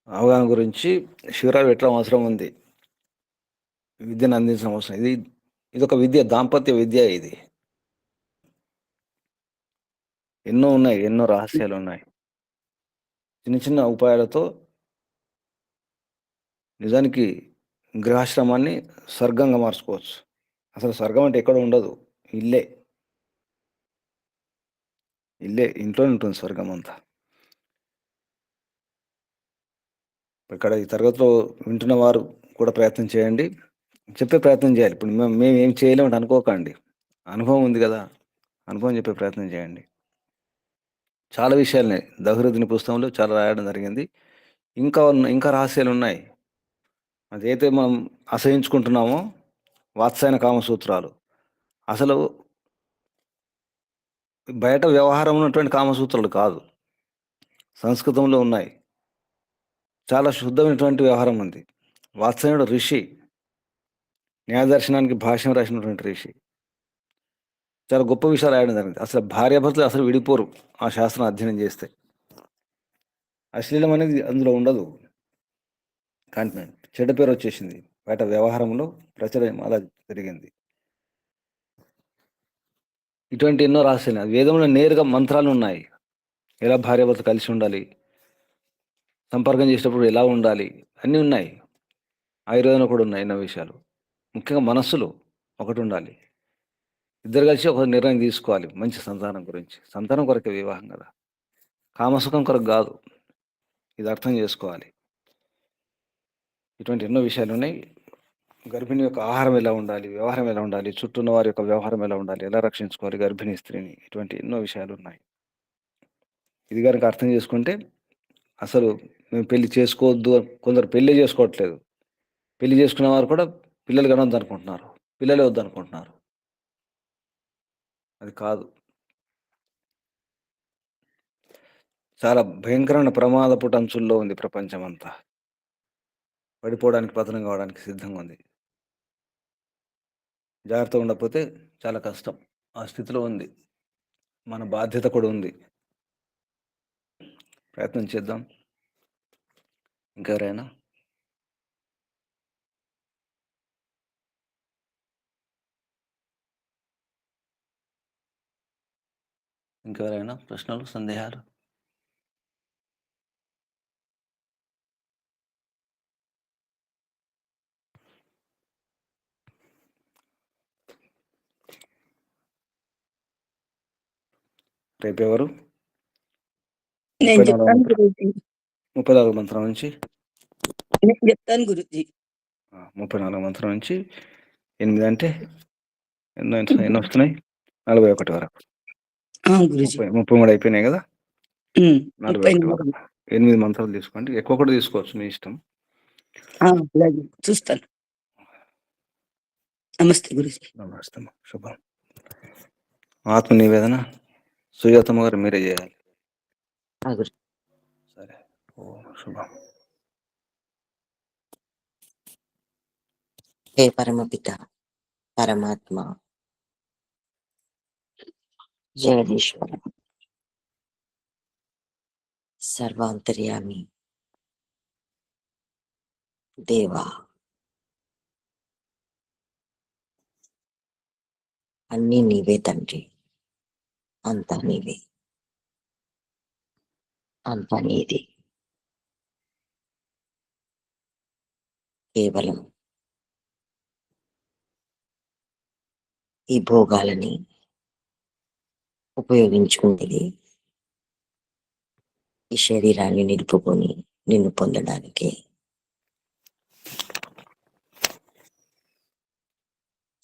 అవగాహన గురించి శిబిరాలు పెట్టడం అవసరం ఉంది. విద్యను అందించడం అవసరం. ఇది ఒక విద్య, దాంపత్య విద్య. ఇది ఎన్నో ఉన్నాయి, ఎన్నో రహస్యాలు ఉన్నాయి. చిన్న చిన్న ఉపాయాలతో నిజానికి గృహాశ్రమాన్ని స్వర్గంగా మార్చుకోవచ్చు. అసలు స్వర్గం అంటే ఎక్కడ ఉండదు, ఇల్లే. ఇంట్లోనే ఉంటుంది స్వర్గం అంతా. ఇక్కడ ఈ తరగతిలో వింటున్న వారు కూడా ప్రయత్నం చేయండి, చెప్పే ప్రయత్నం చేయాలి. ఇప్పుడు మేము ఏం చేయలేమంటే అనుకోకండి, అనుభవం ఉంది కదా, అనుభవం చెప్పే ప్రయత్నం చేయండి. చాలా విషయాలున్నాయి దహృదిని పుస్తకంలో, చాలా రాయడం జరిగింది. ఇంకా రహస్యాలు ఉన్నాయి. అదైతే మనం అసహించుకుంటున్నామో వాత్సాయన కామసూత్రాలు, అసలు బయట వ్యవహారం ఉన్నటువంటి కామసూత్రాలు కాదు, సంస్కృతంలో ఉన్నాయి. చాలా శుద్ధమైనటువంటి వ్యవహారం ఉంది. వాత్సాయనుడు ఋషి, న్యాయదర్శనానికి భాష్యం రాసినటువంటి ఋషి. చాలా గొప్ప విషయాలు రాయడం జరిగింది. అసలు భార్యాభర్తలు అసలు విడిపోరు ఆ శాస్త్రం అధ్యయనం చేస్తే. అశ్లీలం అనేది అందులో ఉండదు. కానీ చెడ్డ పేరు వచ్చేసింది, బయట వ్యవహారంలో ప్రచారం అలా జరిగింది. ఇటువంటి ఎన్నో రహస్యాలు వేదంలో నేరుగా మంత్రాలు ఉన్నాయి. ఎలా భార్యాభర్త కలిసి ఉండాలి, సంపర్కం చేసేటప్పుడు ఎలా ఉండాలి, అన్నీ ఉన్నాయి. ఆయుర్వేదంలో కూడా ఉన్నాయి ఎన్నో విషయాలు. ముఖ్యంగా మనస్సులో ఒకటి ఉండాలి. ఇద్దరు కలిసి ఒక నిర్ణయం తీసుకోవాలి మంచి సంతానం గురించి. సంతానం కొరకే వివాహం కదా, కామసుఖం కొరకు కాదు. ఇది అర్థం చేసుకోవాలి. ఇటువంటి ఎన్నో విషయాలు ఉన్నాయి. గర్భిణి యొక్క ఆహారం ఎలా ఉండాలి, వ్యవహారం ఎలా ఉండాలి, చుట్టూ ఉన్న వారి యొక్క వ్యవహారం ఎలా ఉండాలి, ఎలా రక్షించుకోవాలి గర్భిణీ స్త్రీని, ఇటువంటి ఎన్నో విషయాలు ఉన్నాయి. ఇది కనుక అర్థం చేసుకుంటే అసలు మేము పెళ్లి చేసుకోవద్దు, కొందరు పెళ్లి చేసుకోవట్లేదు, పెళ్లి చేసుకున్న వారు కూడా పిల్లలు కనవద్దు అనుకుంటున్నారు, పిల్లలే వద్దు అనుకుంటున్నారు. అది కాదు. చాలా భయంకరమైన ప్రమాదపు అంచుల్లో ఉంది ప్రపంచం అంతా. పడిపోవడానికి, పతనం కావడానికి సిద్ధంగా ఉంది. జాగ్రత్తగా ఉండకపోతే చాలా కష్టం. ఆ స్థితిలో ఉంది. మన బాధ్యత కూడా ఉంది. ప్రయత్నం చేద్దాం. ఇంకెవరైనా? ఇంకెవరైనా ప్రశ్నలు, సందేహాలు? రేపు ఎవరు? నేను చెప్తాను గురూజీ. 34 మంత్రం నుంచి నేను చెప్తాను గురూజీ. 34 మంత్రం నుంచి 8 అంటే ఎన్నో వస్తున్నాయి? 41 వరకు. గురూజీ 33 అయిపోయినాయి కదా. 41 వరకు 34. 8 మంత్రాలు తీసుకోండి. ఎక్కువ కూడా తీసుకోవచ్చు, మీ ఇష్టం. అలాగే చూస్తాను. నమస్తే గురూజీ. నమస్తే. శుభం. ఆత్మ నివేదన సుజాతమ్మ గారు మీరే చేయాలి. సరే. శుభం. హే పరమపిత పరమాత్మ జగదీశ్వర సర్వాంతర్యామి దేవా, అన్నీ నీవే తండ్రి, అంతా నీవే, అంతా నీది. కేవలం ఈ భోగాలని ఉపయోగించుకుంటుంది ఈ శరీరాన్ని నిలుపుకొని నిన్ను పొందడానికి.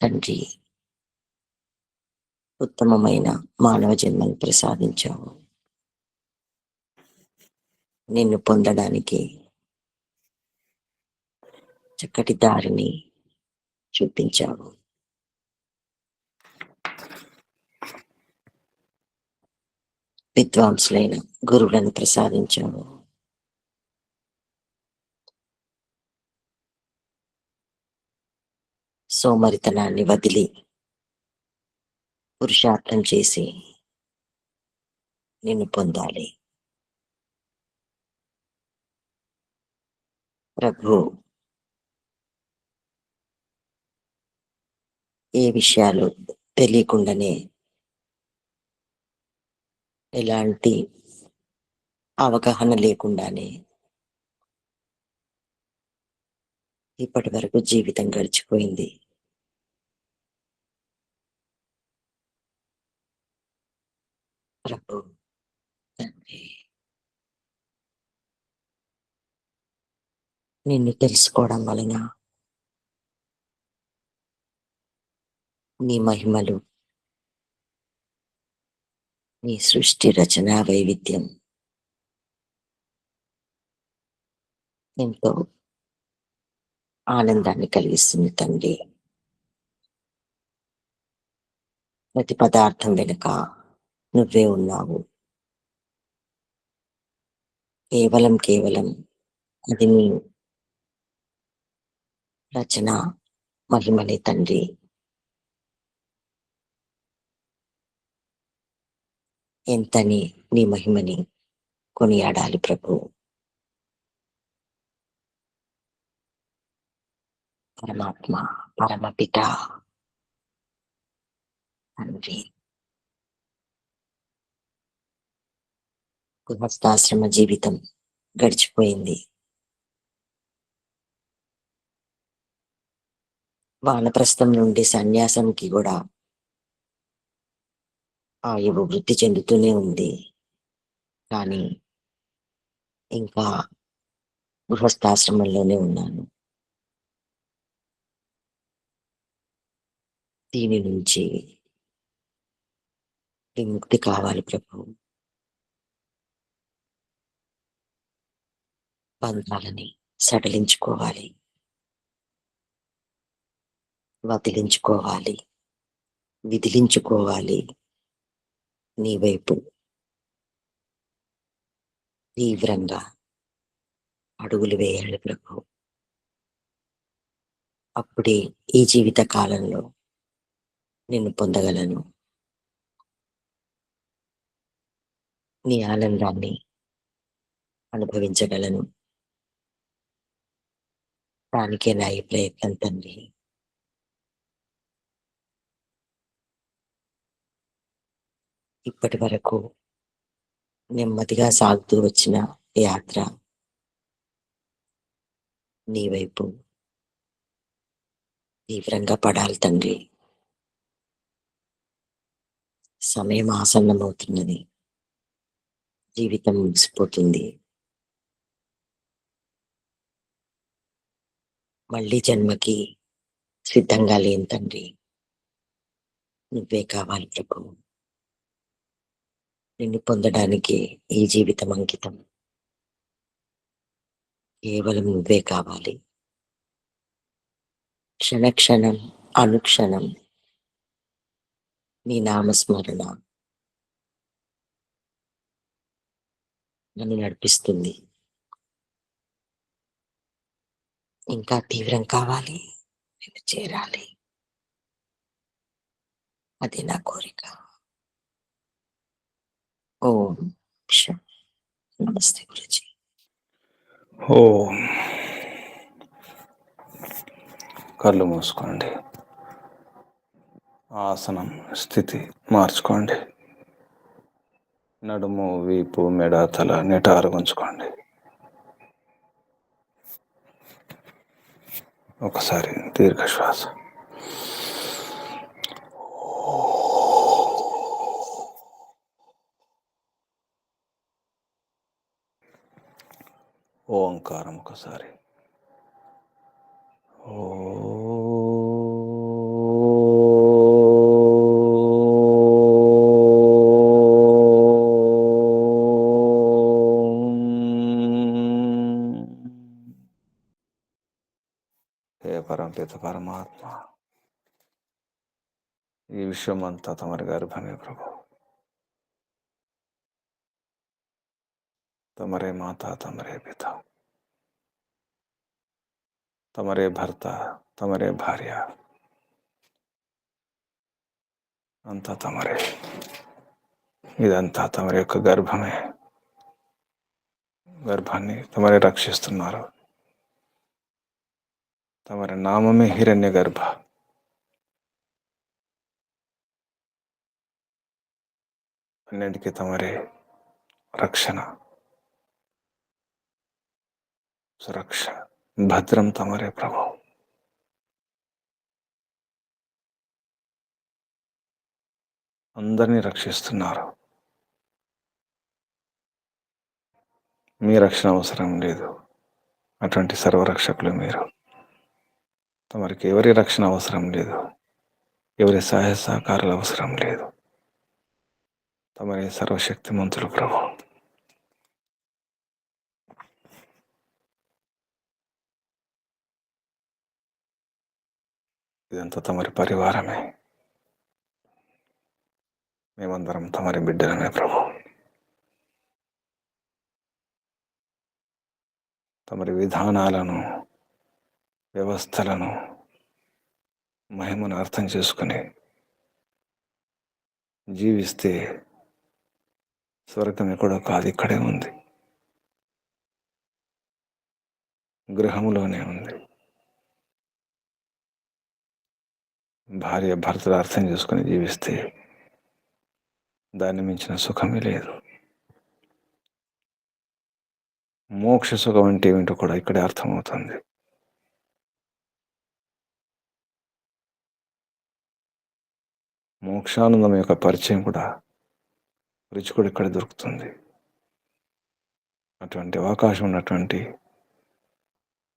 తండ్రి, ఉత్తమమైన మానవ జన్మను ప్రసాదించావు. నిన్ను పొందడానికి చక్కటి దారిని చూపించావు. విద్వాంసులైన గురువులను ప్రసాదించావు. సోమరితనాన్ని వదిలి పురుషార్థం చేసి నిన్ను పొందాలి. ప్రభు, ఏ విషయాలు తెలియకుండానే, ఎలాంటి అవగాహన లేకుండానే ఇప్పటి వరకు జీవితం గడిచిపోయింది. ప్రభు తండ్రి, నిన్ను తెలుసుకోవడం వలన నీ మహిమలు, నీ సృష్టి రచనా వైవిధ్యం ఎంతో ఆనందాన్ని కలిగిస్తుంది తండ్రి. ప్రతి పదార్థం వెనుక నువ్వే ఉన్నావు. కేవలం అది నీ రచన మహిమలే తండ్రి. ఎంతని నీ మహిమని కొనియాడాలి ప్రభు. పరమాత్మ, పరమపిత తండ్రి, గృహస్థాశ్రమ జీవితం గడిచిపోయింది. వానప్రస్థం నుండి సన్యాసంకి కూడా ఆయువు వృద్ధి చెందుతూనే ఉంది. కానీ ఇంకా గృహస్థాశ్రమంలోనే ఉన్నాను. దీని నుంచి విముక్తి కావాలి ప్రభు. బంధాలని సడలించుకోవాలి, వదిలించుకోవాలి, విదిలించుకోవాలి. నీ వైపు తీవ్రంగా అడుగులు వేయాలి ప్రభు. అప్పుడే ఈ జీవిత కాలంలో నిన్ను పొందగలను. నీ ఆనందాన్ని అనుభవించగలను. దానికే నా ఈ ప్రయత్నం తండ్రి. ఇప్పటి వరకు నెమ్మదిగా సాగుతూ వచ్చిన యాత్ర నీ వైపు తీవ్రంగా పడాలి తండ్రి. సమయం ఆసన్నమవుతున్నది. జీవితం ముగిసిపోతుంది. మళ్ళీ జన్మకి సిద్ధంగా లేని తండ్రి. నువ్వే కావాలి ప్రభు. నిన్ను పొందడానికి ఈ జీవితం అంకితం. కేవలం నువ్వే కావాలి. క్షణక్షణం అనుక్షణం నీ నామస్మరణ నన్ను నడిపిస్తుంది. ఇంకా తీవ్రం కావాలి, నిన్ను చేరాలి. అదే నా కోరిక. ఓం నమస్తే గురుజీ. ఓం. కళ్ళు మూసుకోండి. ఆసనం స్థితి మార్చుకోండి. నడుము, వీపు, మెడ, తల నిటారుగా ఉంచుకోండి. ఒకసారి దీర్ఘ శ్వాస. ఓంకారం ఒకసారి. హే పరమపిత పరమాత్మ, ఈ విశ్వం అంతా తమరి గర్భమే ప్రభు. తమరే మాత, తమరే పిత, తమరే భర్త, తమరే భార్య, అంతా తమరే. ఇదంతా తమరి యొక్క గర్భమే. గర్భాన్ని తమరే రక్షిస్తున్నారు. తమరి నామమే హిరణ్య గర్భ. అన్నింటికీ తమరే రక్షణ, సురక్ష, భద్రం తమరే ప్రభు. అందరినీ రక్షిస్తున్నారు. మీ రక్షణ అవసరం లేదు. అటువంటి సర్వరక్షకులు మీరు. తమరికి ఎవరి రక్షణ అవసరం లేదు. ఎవరి సహాయ సహకారాలు అవసరం లేదు. తమరే సర్వశక్తిమంతులు ప్రభు. ఇదంతా తమరి పరివారమే. మేమందరం తమరి బిడ్డలమే ప్రభు. తమరి విధానాలను, వ్యవస్థలను, మహిమను అర్థం చేసుకుని జీవిస్తే స్వర్గం ఎక్కడో కాదు, ఇక్కడే ఉంది. గృహంలోనే ఉంది. భార్య భర్తలు అర్థం చేసుకుని జీవిస్తే దాన్ని మించిన సుఖమే లేదు. మోక్ష సుఖం అంటే ఏమిటో కూడా ఇక్కడే అర్థమవుతుంది. మోక్షానందం యొక్క పరిచయం కూడా రుచి కూడా ఇక్కడ దొరుకుతుంది. అటువంటి అవకాశం ఉన్నటువంటి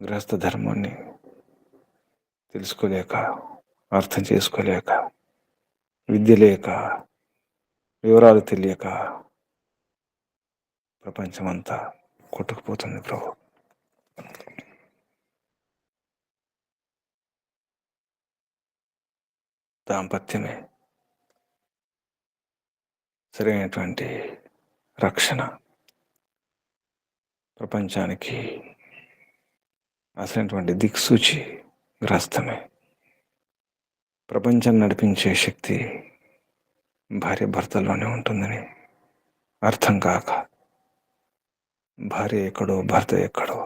గృహస్థ ధర్మాన్ని తెలుసుకోలేక, అర్థం చేసుకోలేక, విద్య లేక, వివరాలు తెలియక ప్రపంచమంతా కొట్టుకుపోతుంది ప్రభు. దాంపత్యమే సరైనటువంటి రక్షణ. ప్రపంచానికి అసలైనటువంటి దిక్సూచి గ్రస్తమే. ప్రపంచాన్ని నడిపించే శక్తి భార్య భర్తల్లోనే ఉంటుందని అర్థం కాక భార్య ఎక్కడో, భర్త ఎక్కడో,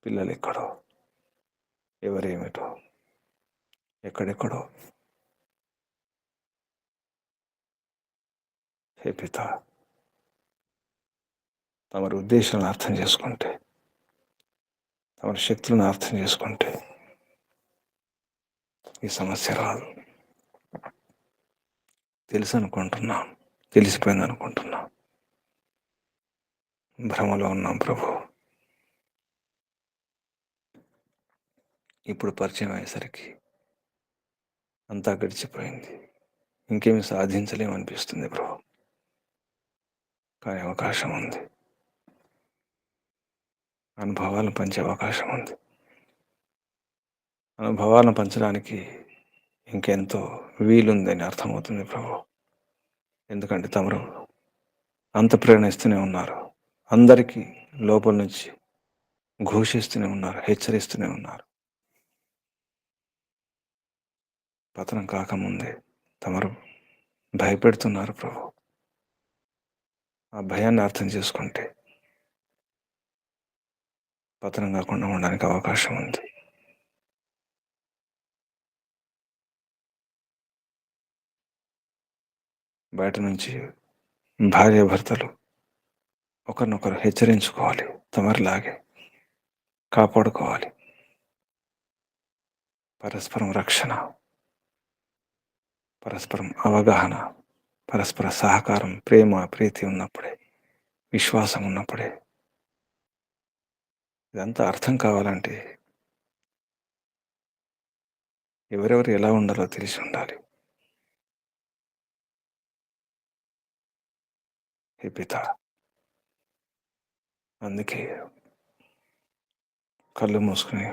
పిల్లలు ఎక్కడో, ఎవరేమిటో, ఎక్కడెక్కడో. హే పిత, తమరి ఉద్దేశాలను అర్థం చేసుకుంటే, తమరి శక్తులను అర్థం చేసుకుంటే ఈ సమస్య రాదు. తెలుసు అనుకుంటున్నాం, తెలిసిపోయింది అనుకుంటున్నాం, భ్రమలో ఉన్నాం ప్రభు. ఇప్పుడు పరిచయం అయ్యేసరికి అంతా గడిచిపోయింది, ఇంకేమి సాధించలేమనిపిస్తుంది ప్రభు. కానీ అవకాశం ఉంది, అనుభవాలను పంచే అవకాశం ఉంది. అనుభవాలను పంచడానికి ఇంకెంతో వీలుందని అర్థమవుతుంది ప్రభు. ఎందుకంటే తమరు అంత ప్రేరణిస్తూనే ఉన్నారు, అందరికీ లోపల నుంచి ఘోషిస్తూనే ఉన్నారు, హెచ్చరిస్తూనే ఉన్నారు. పతనం కాకముందే తమరు భయపెడుతున్నారు ప్రభు. ఆ భయాన్ని అర్థం చేసుకుంటే పతనం కాకుండా ఉండడానికి అవకాశం ఉంది. బయట నుంచి భార్యాభర్తలు ఒకరినొకరు హెచ్చరించుకోవాలి, తమరిలాగే కాపాడుకోవాలి. పరస్పరం రక్షణ, పరస్పరం అవగాహన, పరస్పర సహకారం, ప్రేమ, ప్రీతి ఉన్నప్పుడే, విశ్వాసం ఉన్నప్పుడే. ఇదంతా అర్థం కావాలంటే ఎవరెవరు ఎలా ఉండాలో తెలిసి ఉండాలి. హే పిత, అందుకే కళ్ళు మూసుకుని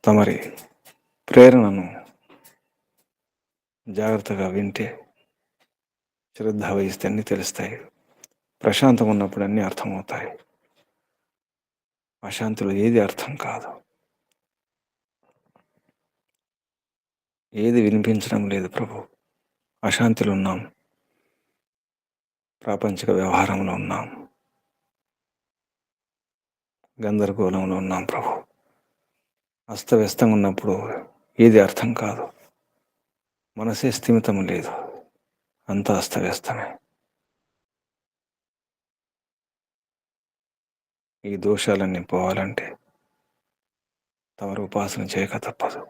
తమరి ప్రేరణను జాగ్రత్తగా వింటే, శ్రద్ధ వహిస్తే అన్నీ తెలుస్తాయి. ప్రశాంతంగా ఉన్నప్పుడు అన్నీ అర్థమవుతాయి. అశాంతిలో ఏది అర్థం కాదు, ఏది వినిపించడం లేదు ప్రభు. అశాంతిలో ఉన్నాం, ప్రాపంచిక వ్యవహారంలో ఉన్నాం, గందరగోళంలో ఉన్నాం ప్రభు. అస్తవ్యస్తంగా ఉన్నప్పుడు ఏది అర్థం కాదు, మనసే స్థిమితం లేదు, అంతా అస్తవ్యస్తమే. ఈ దోషాలన్నీ పోవాలంటే తమరు ఉపాసన చేయక తప్పదు.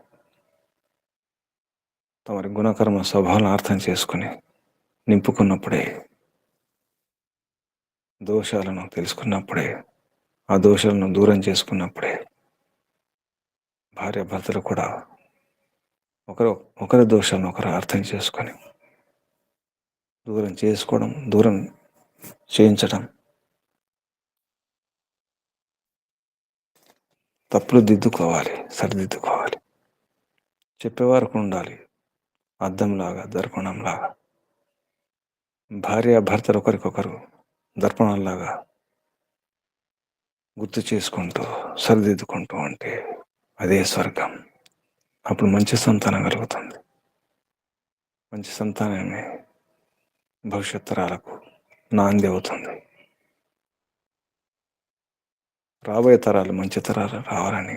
తమరి గుణకర్మ స్వభావాలను అర్థం చేసుకుని నింపుకున్నప్పుడే, దోషాలను తెలుసుకున్నప్పుడే, ఆ దోషాలను దూరం చేసుకున్నప్పుడే భార్యాభర్తలు కూడా ఒకరి దోషాలను ఒకరు అర్థం చేసుకొని దూరం చేసుకోవడం, దూరం చేయించడం, తప్పులు దిద్దుకోవాలి, సరిదిద్దుకోవాలి. చెప్పేవారికి ఉండాలి, అద్దంలాగా, దర్పణంలాగా. భార్యాభర్తలు ఒకరికొకరు దర్పణంలాగా గుర్తు చేసుకుంటూ, సరిదిద్దుకుంటూ ఉంటే అదే స్వర్గం. అప్పుడు మంచి సంతానం కలుగుతుంది. మంచి సంతానమే భవిష్యత్ తరాలకు నాంది అవుతుంది. రాబోయే తరాలు మంచి తరాలు రావాలని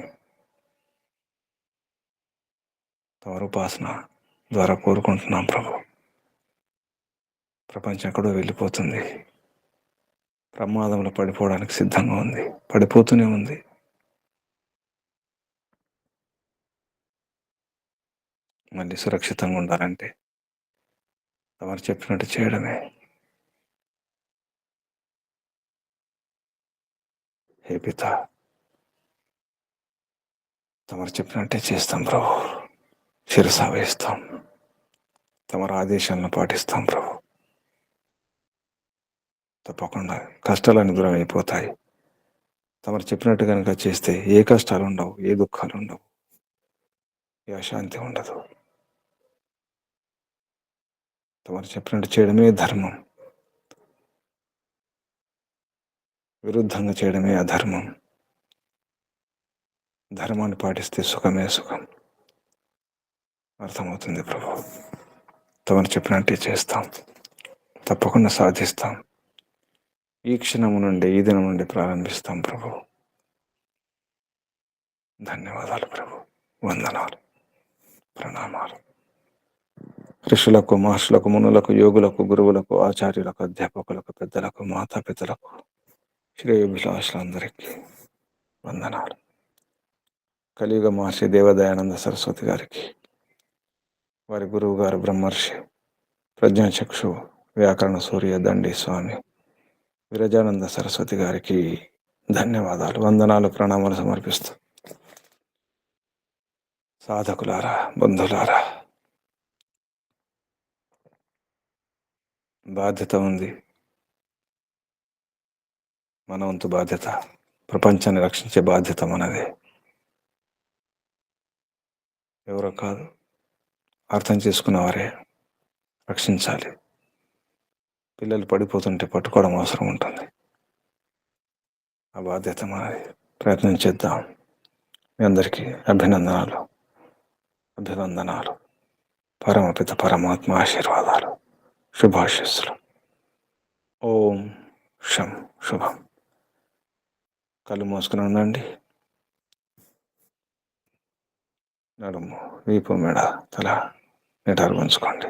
తమరు ఉపాసన ద్వారా కోరుకుంటున్నాం ప్రభు. ప్రపంచం ఎక్కడో వెళ్ళిపోతుంది, ప్రమాదంలో పడిపోవడానికి సిద్ధంగా ఉంది, పడిపోతూనే ఉంది. మళ్ళీ సురక్షితంగా ఉండాలంటే తమరు చెప్పినట్టు చేయడమే. హే పిత, తమరు చెప్పినట్టే చేస్తాం ప్రభు. శిరస వేస్తాం, తమరు ఆదేశాలను పాటిస్తాం ప్రభు. తప్పకుండా కష్టాలన్నీ దూరం అయిపోతాయి. తమరు చెప్పినట్టు కనుక చేస్తే ఏ కష్టాలు ఉండవు, ఏ దుఃఖాలు ఉండవు, ఏ అశాంతి ఉండదు. తమరు చెప్పినట్టు చేయడమే ధర్మం, విరుద్ధంగా చేయడమే అధర్మం. ధర్మాన్ని పాటిస్తే సుఖమే సుఖం. అర్థమవుతుంది ప్రభు. తమరు చెప్పినట్టే చేస్తాం, తప్పకుండా సాధిస్తాం. ఈ క్షణము నుండి, ఈ దినం నుండి ప్రారంభిస్తాం ప్రభు. ధన్యవాదాలు ప్రభు, వందనాలు, ప్రణామాలు. ఋషులకు, మహర్షులకు, మునులకు, యోగులకు, గురువులకు, ఆచార్యులకు, అధ్యాపకులకు, పెద్దలకు, మాతాపితలకు, శ్రేయోభిలాషులందరికీ వందనాలు. కలియుగ మహర్షి దేవదయానంద సరస్వతి గారికి, వారి గురువు గారు బ్రహ్మర్షి ప్రజ్ఞాచక్షు వ్యాకరణ సూర్య దండి స్వామి విరజానంద సరస్వతి గారికి ధన్యవాదాలు, వందనాలు, ప్రణామాలు సమర్పిస్తూ, సాధకులారా, బంధులారా, బాధ్యత ఉంది. మన వంతు బాధ్యత, ప్రపంచాన్ని రక్షించే బాధ్యత మనదే. ఎవరో కాదు, అర్థం చేసుకున్నవారే రక్షించాలి. పిల్లలు పడిపోతుంటే పట్టుకోవడం అవసరం ఉంటుంది. ఆ బాధ్యత మనది. ప్రయత్నం చేద్దాం. మీ అందరికీ అభినందనాలు, అభివందనాలు, పరమపిత పరమాత్మ ఆశీర్వాదాలు, శుభాశీస్సులు. ఓం శం శుభం. కళ్ళు మూసుకుని ఉండండి. నడుము, వీపు, మెడ, తల నిటారు ఉంచుకోండి.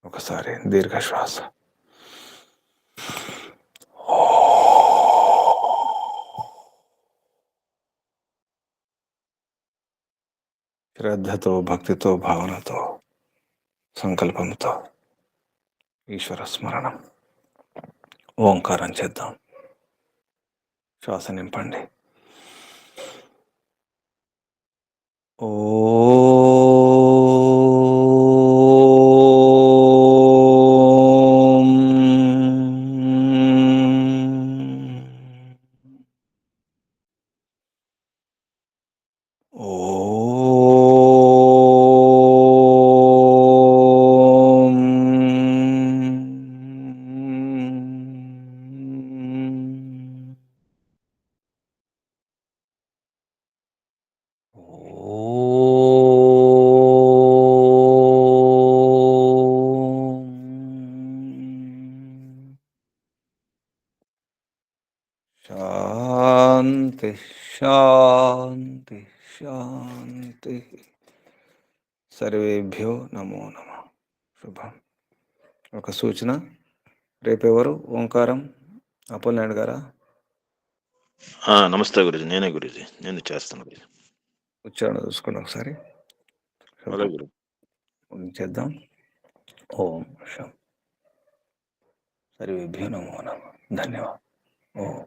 ఒకసారి దీర్ఘ శ్వాస. శ్రద్ధతో, భక్తితో, భావనతో, సంకల్పంతో ఈశ్వర స్మరణం, ఓంకారం చేద్దాం. శ్వాస నింపండి. శాంతి శాంతి శాంతి. సర్వేభ్యో నమో నమః. శుభం. ఒక సూచన, రేపెవరు ఓంకారం? అప్పలనాయుడు గారా? నమస్తే గురుజీ, నేనే గురుజీ, నేను చేస్తాను గురుజీ. ఉచ్చారణ చూసుకోండి ఒకసారి. అలాగే గురు. చేద్దాం. ఓం శం. సర్వేభ్యో నమో నమః. ధన్యవాదాలు. ఓం.